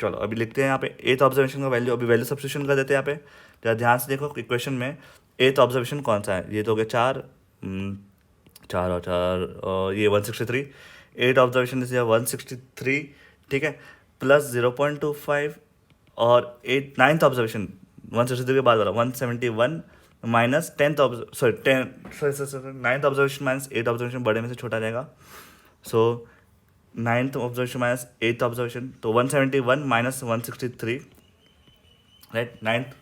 चलो अभी लिखते हैं यहाँ पे 8th ऑब्जर्वेशन का वैल्यू। अभी वैल्यू सब्स्टिट्यूशन कर देते हैं यहाँ पे। जरा ध्यान से देखो इक्वेशन में 8th ऑब्जर्वेशन कौन सा है? ये तो हो गया 4, 4 और 4 ये 163, 8 ऑब्जर्वेशन इज 163, ठीक है, प्लस 0.25 और 9th ऑब्जर्वेशन 163 के बाद वाला 171 minus 10th sorry 9th observation minus 8th observation, बड़े में से छोटा जाएगा। सो 9th observation minus 8th observation, तो 171 minus 163, right. 9th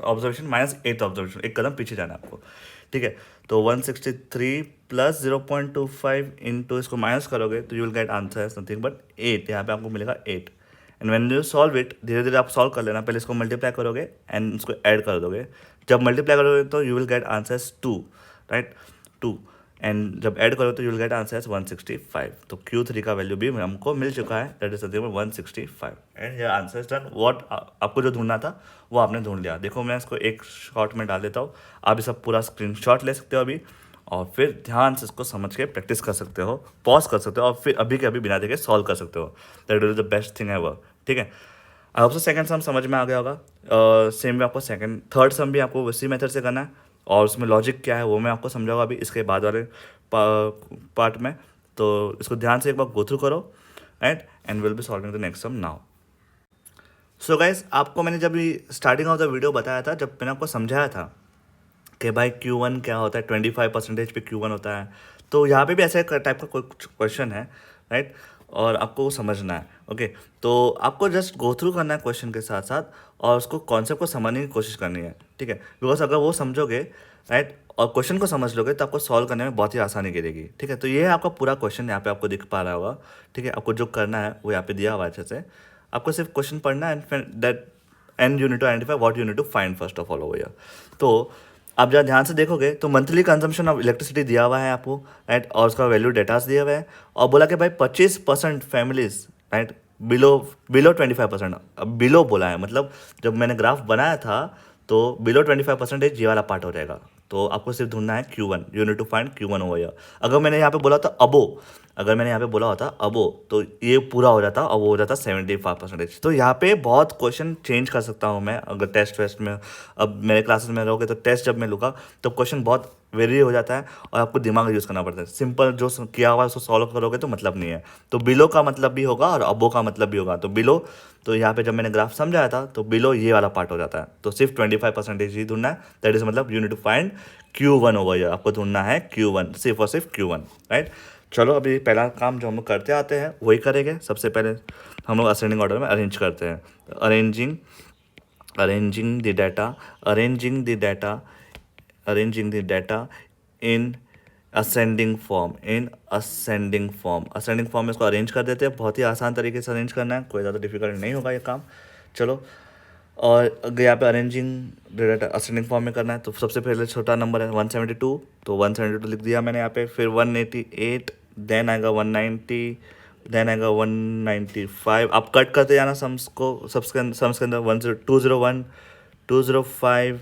observation minus 8th observation, एक कदम पीछे जाना है आपको, ठीक है। तो 163 प्लस 0.25 इंटू इसको माइनस करोगे तो यू विल गेट आंसर है नथिंग बट 8। यहाँ पे आपको मिलेगा 8। And when you solve it, धीरे धीरे आप सॉल्व कर लेना। पहले इसको मल्टीप्लाई करोगे एंड इसको ऐड कर दोगे। जब मल्टीप्लाई करोगे तो you will get answer 2, right, 2। And जब ऐड करोगे तो यू विल गेट आंसर 165। तो Q3 का वैल्यू भी हमको मिल चुका है, that is nothing but 165। And your answer is done. What आपको जो ढूंढना था वो आपने ढूंढ लिया। देखो मैं इसको एक शॉट में डाल देता हूँ, आप इस पूरा स्क्रीनशॉट ले सकते हो अभी, और फिर ध्यान से इसको समझ के प्रैक्टिस कर सकते हो, पॉज कर सकते हो, और फिर अभी के अभी बिना देखे सॉल्व कर सकते हो। That is the best thing ever, ठीक है। आई होप सो सेकंड सम समझ में आ गया होगा। सेम वे आपको थर्ड सम भी आपको उसी मेथड से करना है, और उसमें लॉजिक क्या है वो मैं आपको समझाऊंगा अभी इसके बाद वाले पार्ट में। तो इसको ध्यान से एक बार गो थ्रू करो, right, and will be solving the next sum now. So guys आपको मैंने जब स्टार्टिंग ऑफ द वीडियो बताया था, जब मैंने आपको समझाया था कि भाई Q1 क्या होता है, 25% पे Q1 होता है, तो यहाँ पे भी ऐसे टाइप का कोई क्वेश्चन है, राइट, और आपको वो समझना है, ओके। तो आपको जस्ट गो थ्रू करना है क्वेश्चन के साथ साथ, और उसको कॉन्सेप्ट को समझने की कोशिश करनी है, ठीक है। बिकॉज अगर वो समझोगे, राइट, और क्वेश्चन को समझ लोगे तो आपको सॉल्व करने में बहुत ही आसानी गिरेगी, ठीक है। तो ये है आपका पूरा क्वेश्चन, यहाँ पे आपको दिख पा रहा होगा, ठीक है। आपको जो करना है वो यहाँ पे दिया हुआ है अच्छे से। आपको सिर्फ क्वेश्चन पढ़ना है and you need to identify what you need to find first of all over here. तो आप जब ध्यान से देखोगे तो मंथली कंजम्पशन ऑफ इलेक्ट्रिसिटी दिया हुआ है आपको, राइट, और उसका वैल्यू डेटास दिया हुआ है, और बोला कि भाई 25% फैमिलीज, राइट, बिलो 25%। अब बिलो बोला है, मतलब जब मैंने ग्राफ बनाया था तो बिलो 25% ये वाला पार्ट हो जाएगा। तो आपको सिर्फ ढूंढना है Q1, you need to find Q1 over here. अगर मैंने यहाँ पे बोला था अबो, अगर मैंने यहाँ पे बोला होता अबो, तो ये पूरा हो जाता, अब वो हो जाता 75%। तो यहाँ पे बहुत क्वेश्चन चेंज कर सकता हूँ मैं, अगर टेस्ट वेस्ट में, अब मेरे क्लासेस में रहोगे तो टेस्ट जब मैं लूँगा तो क्वेश्चन बहुत वेरी हो जाता है, और आपको दिमाग यूज़ करना पड़ता है। सिंपल जो किया हुआ है उसको सॉल्व करोगे तो मतलब नहीं है। तो बिलो का मतलब भी होगा और अबो का मतलब भी होगा। तो बिलो, तो यहाँ पे जब मैंने ग्राफ समझाया था तो बिलो ये वाला पार्ट हो जाता है। तो सिर्फ 25% ही ढूंढना है, दैट इज मतलब you need to find Q1 over here. आपको ढूंढना है Q1, सिर्फ और सिर्फ Q1, राइट। चलो अभी पहला काम जो हम लोग करते आते हैं वही करेंगे। सबसे पहले हम लोग असेंडिंग ऑर्डर में अरेंज करते हैं। Arranging the data in ascending form, ascending form में इसको अरेंज कर देते हैं। बहुत ही आसान तरीके से अरेंज करना है, कोई ज़्यादा डिफिकल्ट नहीं होगा ये काम। चलो, और अगर यहाँ पे अरेंजिंग डाटा असेंडिंग फॉर्म में करना है तो सबसे पहले छोटा नंबर है 172, तो 172 लिख दिया मैंने यहाँ पे। फिर 188, देन आएगा 190, देन आएगा 195। आप कट करते जाना सम्स के अंदर 201, 205,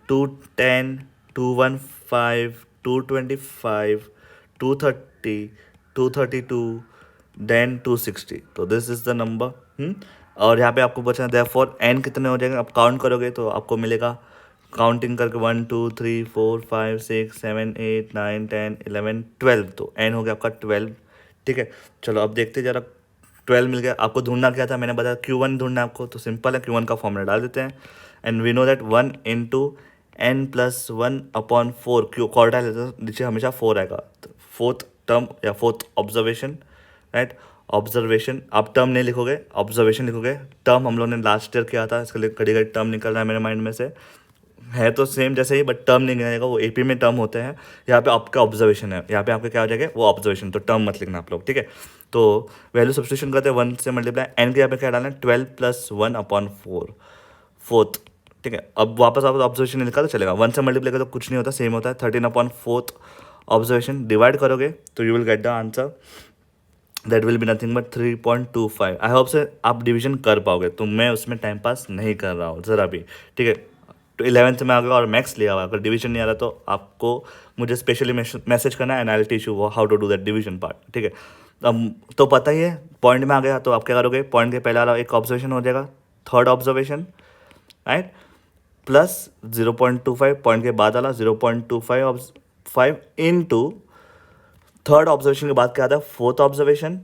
210, 215, 225, 230, 232, देन 260, तो दिस इज द नंबर। और यहाँ पे आपको पूछना देयरफॉर एन कितने हो जाएंगे, आप काउंट करोगे तो आपको मिलेगा काउंटिंग करके 1 2 3 4 5 6 7 8 9 10 11 12, तो एन हो गया आपका 12। ठीक है, चलो अब देखते जरा। 12 मिल गया। आपको ढूंढना क्या था, मैंने बताया Q1 ढूंढना है आपको, तो सिंपल है, Q1 का फॉर्मूला डाल देते हैं। And we know that 1 into N plus 1/4, Q quartile है तो नीचे हमेशा 4 आएगा, तो फोर्थ टर्म या फोर्थ ऑब्जर्वेशन, राइट। ऑब्जर्वेशन आप टर्म नहीं लिखोगे, ऑब्जर्वेशन लिखोगे। टर्म हम लोग ने लास्ट ईयर किया था, इसके लिए घड़ी घड़ी टर्म निकल रहा है मेरे माइंड में से, है तो सेम जैसे ही, बट टर्म नहीं गिनाएगा, वो एपी में टर्म होते हैं। यहाँ पे आपका ऑब्जर्वेशन है, यहाँ पे आपका क्या हो जाएगा, वो ऑब्जर्वेशन, तो टर्म मत लिखना आप लोग, ठीक है। तो वैल्यू सब्सटीट्यूशन करते हैं 1 से मल्टीप्लाई, एन के यहाँ पे क्या डालना है 12 + 1/4, फोर्थ। ठीक है, अब वापस आप ऑब्जर्वेशन निकाल तो चलेगा, 1 से मल्टीप्लाई करो तो कुछ नहीं होता, सेम होता है, 13/4 ऑब्जर्वेशन डिवाइड करोगे तो you will get the answer, that will be nothing but 3.25। I hope से आप डिवीजन कर पाओगे, तो मैं उसमें टाइम पास नहीं कर रहा हूँ ज़रा भी, ठीक है। तो 11th में आ गया और मैक्स लिया हुआ, अगर डिवीजन नहीं आ रहा तो आपको मुझे स्पेशली मैसेज करना है, and I will teach you how to do that division part, ठीक है। अब तो पता ही है, पॉइंट में आ गया तो आप क्या करोगे, पॉइंट के पहले वाला एक ऑब्जर्वेशन हो जाएगा, third observation, right, plus 0.25, point के बाद वाला 0.25 इंटू थर्ड ऑब्जर्वेशन के बाद क्या आता है, fourth observation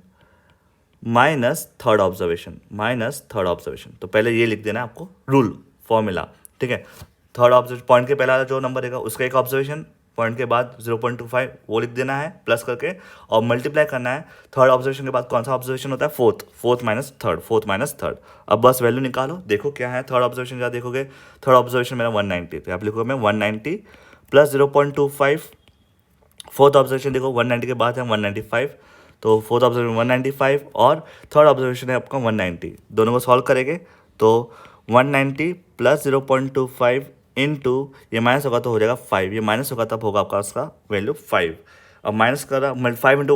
minus third observation, minus third observation. तो पहले ये लिख देना है आपको, रूल फॉर्मूला, ठीक है। थर्ड ऑब्जर्वेशन, पॉइंट के पहला जो नंबर रहेगा उसका एक ऑब्जर्वेशन, पॉइंट के बाद 0.25 वो लिख देना है प्लस करके, और मल्टीप्लाई करना है थर्ड ऑब्जर्वेशन के बाद कौन सा ऑब्जर्वेशन होता है, fourth, fourth minus third, fourth minus third. अब बस वैल्यू निकालो, देखो क्या है थर्ड ऑब्जर्वेशन, क्या देखोगे, थर्ड ऑब्जर्वेशन मेरा 190, तो आप लिखोगे मैं 190 प्लस 0.25, फोर्थ ऑब्जर्वेशन देखो 190 के बाद है 195, तो फोर्थ ऑब्जर्वेशन 195 और थर्ड ऑब्जर्वेशन है आपका 190, दोनों को सॉल्व करेंगे तो 190 प्लस 0.25 इंटू ये माइनस होगा तो हो जाएगा 5, ये माइनस होगा तब होगा आपका उसका वैल्यू 5। अब माइनस कर रहा 5 इंटू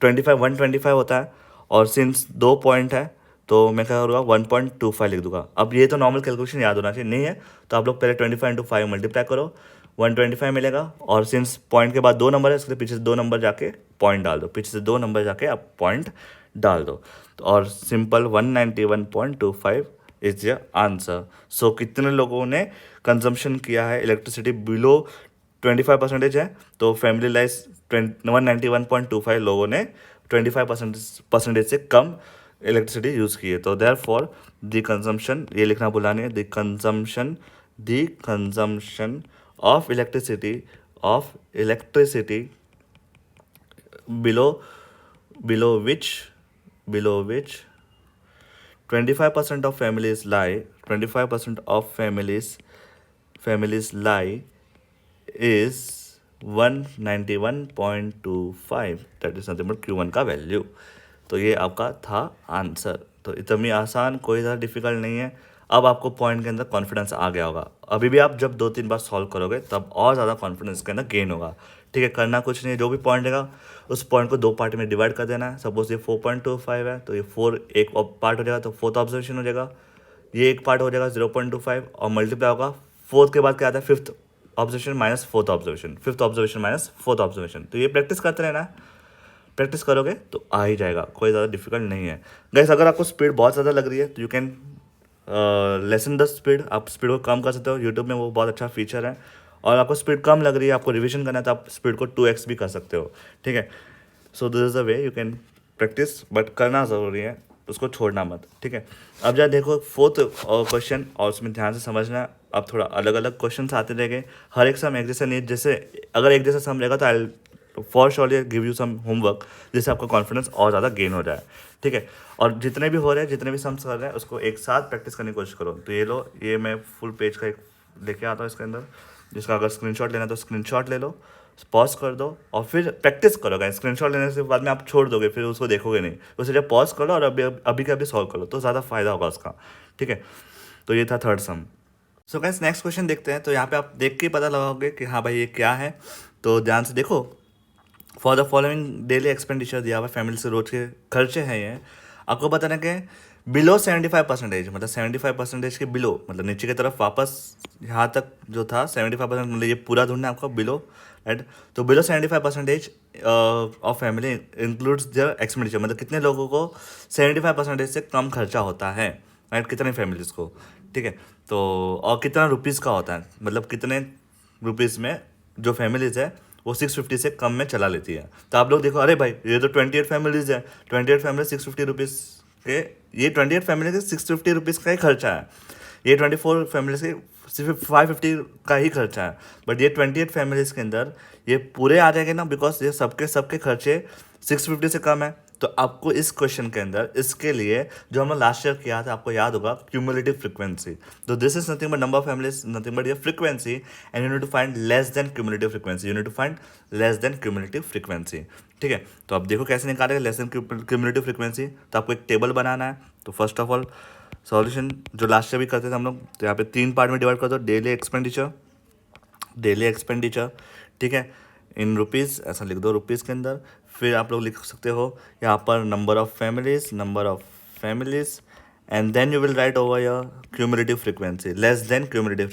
25 125 होता है, और सिंस 2 पॉइंट है तो मैं क्या करूँगा 1.25 लिख दूंगा। अब ये तो नॉर्मल कैलकुलेशन याद होना चाहिए, नहीं है तो आप लोग पहले 25 इंटू 5 मल्टीप्लाई करो, 125 मिलेगा, और सिंस पॉइंट के बाद 2 नंबर है इसके पीछे से 2 नंबर जाके पॉइंट डाल दो, पीछे से 2 नंबर जाके आप पॉइंट डाल दो, तो और सिंपल 191.25 इज य आंसर। सो कितने लोगों ने कंजम्पशन किया है इलेक्ट्रिसिटी बिलो 25% है, तो फैमिली लाइफ 191.25 लोगों ने 25% से कम इलेक्ट्रिसिटी यूज़ की है, तो देयर फॉर द कंजम्पशन, ये लिखना भुलानी है, the consumption of electricity below which 25% of families lie, 25% of families lie is 191.25, that is nothing but Q1 का वैल्यू। तो ये आपका था आंसर, तो इतनी आसान, कोई ज़्यादा डिफिकल्ट नहीं है। अब आपको पॉइंट के अंदर कॉन्फिडेंस आ गया होगा, अभी भी आप जब 2-3 बार सॉल्व करोगे तब और ज़्यादा कॉन्फिडेंस के अंदर गेन होगा, ठीक है। करना कुछ नहीं है, जो भी पॉइंट रहेगा उस पॉइंट को 2 पार्ट में डिवाइड कर देना है। सपोज ये 4.25 है तो ये 4 एक पार्ट हो जाएगा, तो फोर्थ ऑब्जर्वेशन हो जाएगा, ये एक पार्ट हो जाएगा 0.25, और मल्टीप्लाई होगा फोर्थ के बाद क्या आता है, fifth observation minus fourth observation, fifth observation minus fourth observation. तो ये प्रैक्टिस करते रहना है, प्रैक्टिस करोगे तो आ ही जाएगा, कोई ज़्यादा डिफिकल्ट नहीं है। गाइस अगर आपको स्पीड बहुत ज़्यादा लग रही है तो you can lesson the speed, आप स्पीड को कम कर सकते हो, यूट्यूब में वो बहुत अच्छा फीचर है। और आपको स्पीड कम लग रही है, आपको रिविजन करना है, तो आप स्पीड को 2x भी कर सकते हो, ठीक है। So this is the way you can practice, but करना ज़रूरी है, उसको छोड़ना मत, ठीक है। अब जब देखो फोर्थ क्वेश्चन, और उसमें ध्यान से समझना, अब थोड़ा अलग अलग क्वेश्चन आते रहेंगे, हर एक सम एक जैसा नहीं, जैसे अगर एक जैसा सम रहेगा तो I for surely give you some homework, जिससे आपका कॉन्फिडेंस और ज़्यादा गेन हो जाए, ठीक है। और जितने भी हो रहे हैं, जितने भी सम्स कर रहे हैं, उसको एक साथ प्रैक्टिस करने की कोशिश करो। तो ये लो, ये मैं फुल पेज का एक लेके आता हूँ इसके अंदर, जिसका अगर स्क्रीनशॉट लेना तो स्क्रीनशॉट ले लो, पॉज कर दो और फिर प्रैक्टिस करो। गाइस स्क्रीनशॉट लेने से बाद में आप छोड़ दोगे, फिर उसको देखोगे नहीं, उसे जब पॉज कर लो और अभी का अभी सॉल्व करो तो ज़्यादा फायदा होगा उसका, ठीक है। तो ये था थर्ड सम। सो गाइस नेक्स्ट क्वेश्चन देखते हैं। तो यहाँ पे आप देख के पता लगाओगे कि हाँ भाई ये क्या है, तो ध्यान से देखो। For the following daily expenditure दिया हुआ, फैमिली से रोज के खर्चे हैं ये, आपको बताना कि बिलो 75%, मतलब 75% के बिलो, मतलब नीचे की तरफ वापस यहाँ तक जो था 75%, मतलब ये पूरा ढूंढना है आपको, बिलो राइट। तो below 75% of family includes there expenditure, मतलब कितने लोगों को 75% से कम खर्चा होता है, राइट, कितने फैमिलीज को, ठीक है। तो और कितना रुपीज़ का होता है, मतलब कितने रुपीज़ में जो फैमिलीज है वो 650 से कम में चला लेती है। तो आप लोग देखो, अरे भाई ये तो 28 फैमिलीज है, 28 फैमिली 650 रुपीज़ के, ये 28 फैमिली के 650 रुपीज़ का ही खर्चा है, ये 24 फैमिलीज के सिर्फ 550 का ही खर्चा है। बट ये 28 फैमिलीज के अंदर ये पूरे आ जाएंगे ना, बिकॉज ये सबके सबके खर्चे 650 से कम है। तो आपको इस क्वेश्चन के अंदर इसके लिए जो हमने लास्ट ईयर किया था, आपको याद होगा, क्यूमुलेटिव फ्रीक्वेंसी। तो this is nothing but number of families, nothing but ये frequency, and you need to find less than cumulative frequency, you need to find less than cumulative frequency, ठीक है। तो अब देखो कैसे निकालेंगे लेस देन क्यूमुलेटिव फ्रीक्वेंसी। तो आपको एक टेबल बनाना है। तो फर्स्ट ऑफ ऑल सॉल्यूशन जो लास्ट ईयर भी करते थे हम लोग, तो यहाँ पे 3 पार्ट में डिवाइड कर दो, डेली एक्सपेंडिचर, ठीक है, इन रुपीज़, ऐसा लिख दो रुपीज़ के अंदर। फिर आप लोग लिख सकते हो यहाँ पर number of families, and then you will write over your cumulative frequency, less than cumulative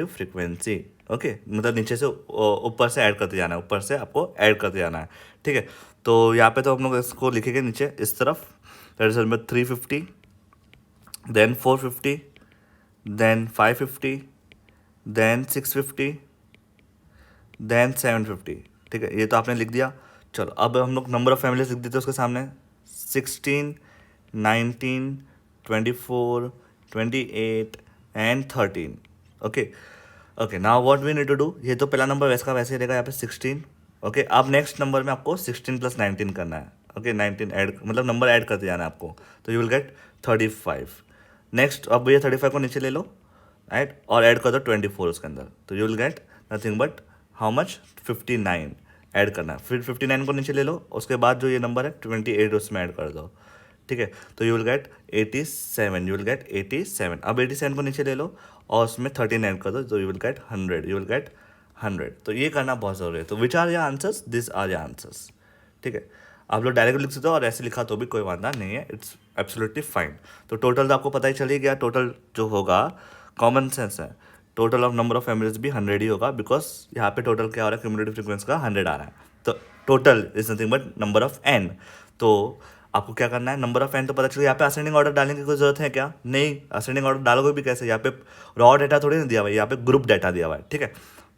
frequency, okay. मतलब नीचे से ऊपर से ऐड करते जाना है, ऊपर से आपको ऐड करते जाना है, ठीक है। तो यहाँ पे तो हम लोग इसको लिखेंगे नीचे इस तरफ, that is number 350, then 450, then 550, then 650, then 750, ठीक है। ये तो आपने लिख दिया। चलो अब हम लोग नंबर ऑफ फैमिलीज लिख देते हैं उसके सामने, 16, 19, 24, 28 and 13, okay. Okay, now what we need to do, ये तो पहला नंबर वैसे का वैसे ही रहेगा यहाँ पे 16, ओके। अब नेक्स्ट नंबर में आपको 16 + 19 करना है, ओके। 19 ऐड, मतलब नंबर ऐड करते जाना है आपको, तो यू विल गेट 35। नेक्स्ट अब ये 35 को नीचे ले लो, राइट, और ऐड कर दो 24 उसके अंदर, तो you will gate nothing but how much, 59 add करना है। फिर 59 को नीचे ले लो, उसके बाद जो ये नंबर है 28 उसमें ऐड कर दो, ठीक है। तो you will gate 87, you will gate 87। अब 87 को नीचे ले लो और उसमें 13 ऐड कर दो, तो you will get 100, you will get 100। तो ये करना बहुत ज़रूरी है। तो which are your answers, this are your answers, ठीक है। आप लोग डायरेक्ट लिख सकते हो और ऐसे लिखा तो भी कोई वादा नहीं है, इट्स एब्सोल्युटली फाइन। तो टोटल तो आपको पता ही चल ही गया, टोटल जो होगा कॉमन सेंस है, total of number of families भी 100 ही होगा, बिकॉज यहाँ पे टोटल क्या हो रहा है, क्यूमुलेटिव फ्रीक्वेंसी का 100 आ रहा है। तो total is nothing but number of n। तो आपको क्या करना है, नंबर ऑफ n तो पता चलो, यहाँ पे असेंडिंग ऑर्डर डालने की कोई जरूरत है क्या, नहीं। असेंडिंग ऑर्डर डालोगे भी कैसे, यहाँ पे रॉ डाटा थोड़ी ना दिया हुआ है, यहाँ पे ग्रुप डाटा दिया हुआ है, ठीक है।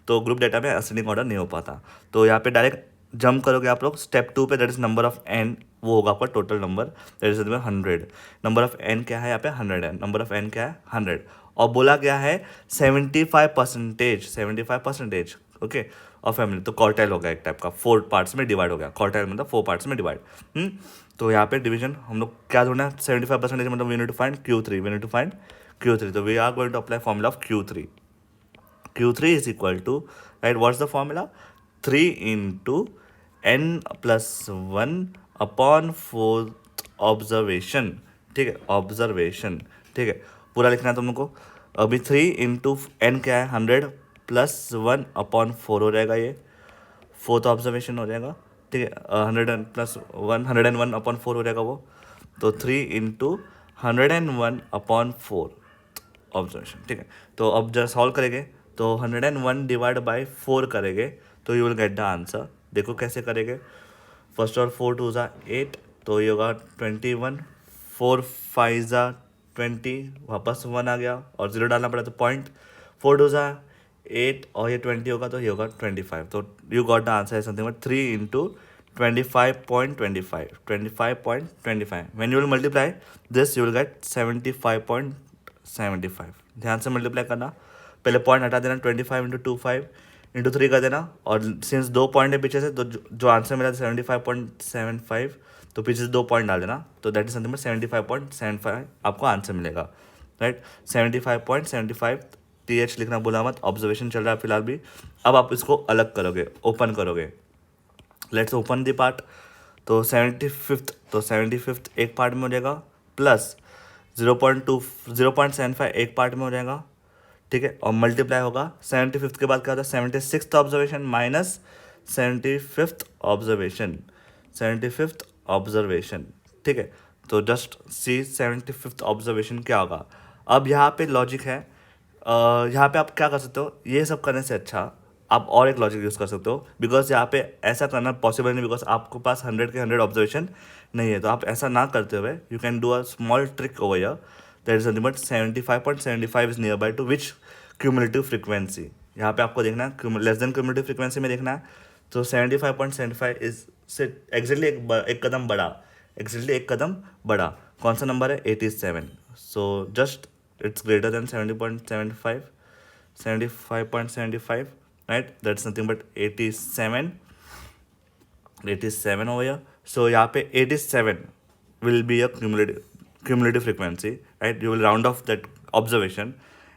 तो ग्रुप डाटा में असेंडिंग ऑर्डर नहीं हो पाता। तो यहाँ पे डायरेक्ट जंप करोगे आप लोग स्टेप 2 पे, that is number of n, वो होगा आपका total number, that is 100। Number of n क्या है, यहाँ पे 100 है, नंबर ऑफ n क्या है 100, और बोला गया है 75%, ओके, और फैमिली। तो क्वार्टाइल हो गया एक टाइप का, 4 पार्ट्स में डिवाइड हो गया, क्वार्टाइल मतलब 4 पार्ट्स में डिवाइड। तो यहाँ पे डिवीजन हम लोग क्या ढूंढना है, 75% मतलब we need to find Q3, तो we are going to apply formula of Q3 is equal to, right, what's the formula, 3 × n+1 upon 4th observation, ठीक है, ऑब्जर्वेशन, ठीक है, पूरा लिखना है तुम लोग को। अभी 3 × n क्या है, 100 + 1 अपॉन 4 हो जाएगा, ये 4th ऑब्जर्वेशन हो जाएगा, ठीक है। 100 + 1 101 अपॉन 4 हो जाएगा वो। तो 3 × 101 अपॉन 4 ऑब्जर्वेशन, ठीक है। तो अब जब सॉल्व करेंगे तो 101 डिवाइड बाई 4 करेंगे, तो you will get the answer. देखो कैसे करेंगे, फर्स्ट और 4 2 ज़ा 8, तो ये होगा 21, 4 5 ज़ा 20, वापस 1 आ गया और 0 डालना पड़ा, तो पॉइंट, 4 2 ज़ा 8 और ये 20 होगा, तो ये होगा 25। तो यू गॉट द आंसर है something but 3 × 25.25 when you will multiply this, you will gate 75.75। ध्यान से मल्टीप्लाई करना, पहले पॉइंट हटा देना, 25 × 25 × 3 कर देना, और सिंस 2 पॉइंट है पीछे से, तो जो आंसर मिला 75.75, तो पीछे से 2 पॉइंट डाल देना, तो दैट इज समथिंग 75.75 आपको आंसर मिलेगा, राइट। 75.75, TH लिखना बोला मत, ऑब्जर्वेशन चल रहा है फिलहाल भी। अब आप इसको अलग करोगे, ओपन करोगे, लेट्स ओपन द पार्ट। तो 75th एक पार्ट में हो जाएगा, प्लस 0.75 एक पार्ट में हो जाएगा, ठीक है, और मल्टीप्लाई होगा 75th के बाद क्या होता है, 76th observation minus 75th observation, ठीक है। तो जस्ट सी 75th ऑब्जर्वेशन क्या होगा। अब यहाँ पे लॉजिक है, यहाँ पे आप क्या कर सकते हो, ये सब करने से अच्छा आप और एक लॉजिक यूज़ कर सकते हो, बिकॉज यहाँ पे ऐसा करना पॉसिबल नहीं, बिकॉज आपके पास 100 के 100 ऑब्जर्वेशन नहीं है। तो आप ऐसा ना करते हुए you can do a small trick over here, that is nothing but 75.75 is near by two which cumulative frequency. यहाँ पे आपको देखना है लेस देन क्यूमुलेटिव फ्रिक्वेंसी में देखना है। तो 75.75 इज से एग्जैक्टली एक कदम बड़ा, एग्जैक्टली एक कदम बड़ा कौन सा नंबर है? 87। So just it's greater than 70.75, 75.75, right? That's nothing but 87, 87 over here. So यहाँ पे 87 will be a cumulative frequency, right? You will round off that observation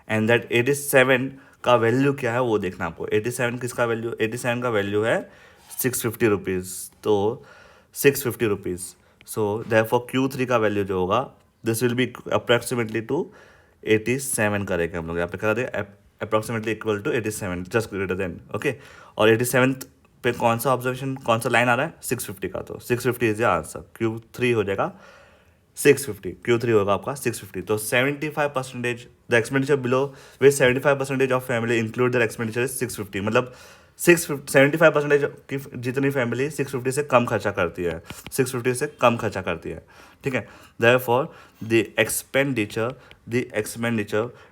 and that 87 का वैल्यू क्या है वो देखना आपको। 87 किसका वैल्यू? 87 का वैल्यू है 650 रुपीज़। तो 650 रुपीज़। सो देयरफॉर Q3 का वैल्यू जो होगा this will be approximately to 87 करेंगे हम लोग यहाँ पे, कर दें approximately equal to 87, just greater than, okay. और 87 पे कौन सा ऑब्जर्वेशन, कौन सा लाइन आ रहा है? 650 का। तो 650 इज द आंसर। Q3 हो जाएगा 650, Q3 होगा आपका 650। तो 75% the expenditure below which 75% of family include their expenditure is 650, मतलब 75% की जितनी फैमिली 650 से कम खर्चा करती है, 650 से कम खर्चा करती है, ठीक है। Therefore the expenditure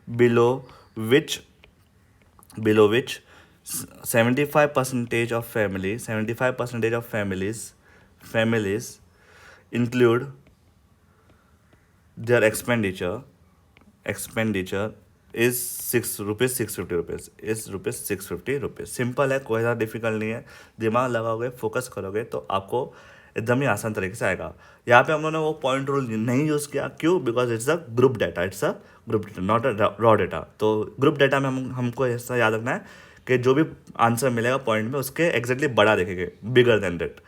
below which 75% of families include their expenditure is 650 rupees, is rupees 650 rupees। Simple है, कोई ज़्यादा डिफिकल्ट नहीं है। दिमाग लगाओगे, फोकस करोगे तो आपको एकदम ही आसान तरीके से आएगा। यहाँ पे हम लोगों ने वो पॉइंट रूल नहीं यूज़ किया, क्यों? Because it's a group data, not a raw data. तो ग्रुप डाटा में हमको ऐसा याद रखना है कि जो भी आंसर मिलेगा पॉइंट में उसके एग्जैक्टली बड़ा देखेंगे, bigger than that,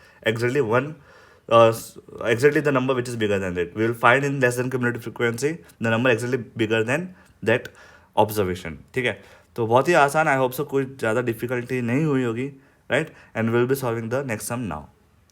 exactly the number which is bigger than that. We will find in less than cumulative frequency the number exactly bigger than that observation, ठीक है। तो बहुत ही आसान, आई होप सो कोई ज़्यादा डिफिकल्टी नहीं हुई होगी, right? And will be solving the next sum now,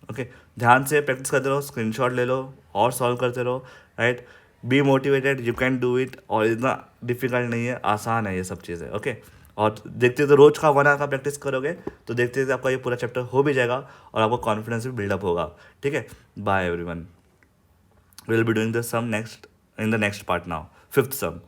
okay. ध्यान से प्रैक्टिस करते रहो, स्क्रीनशॉट ले लो और सॉल्व करते रहो, right? Be motivated, you can do it. और इतना डिफिकल्ट नहीं है, आसान है ये सब चीज़ें, ओके। और देखते तो रोज का 1 आवर का प्रैक्टिस करोगे तो देखते देखते आपका ये पूरा चैप्टर हो भी जाएगा और आपको कॉन्फिडेंस भी बिल्डअप होगा, ठीक है। Bye everyone, will be doing the sum next in the next part now, 5th some.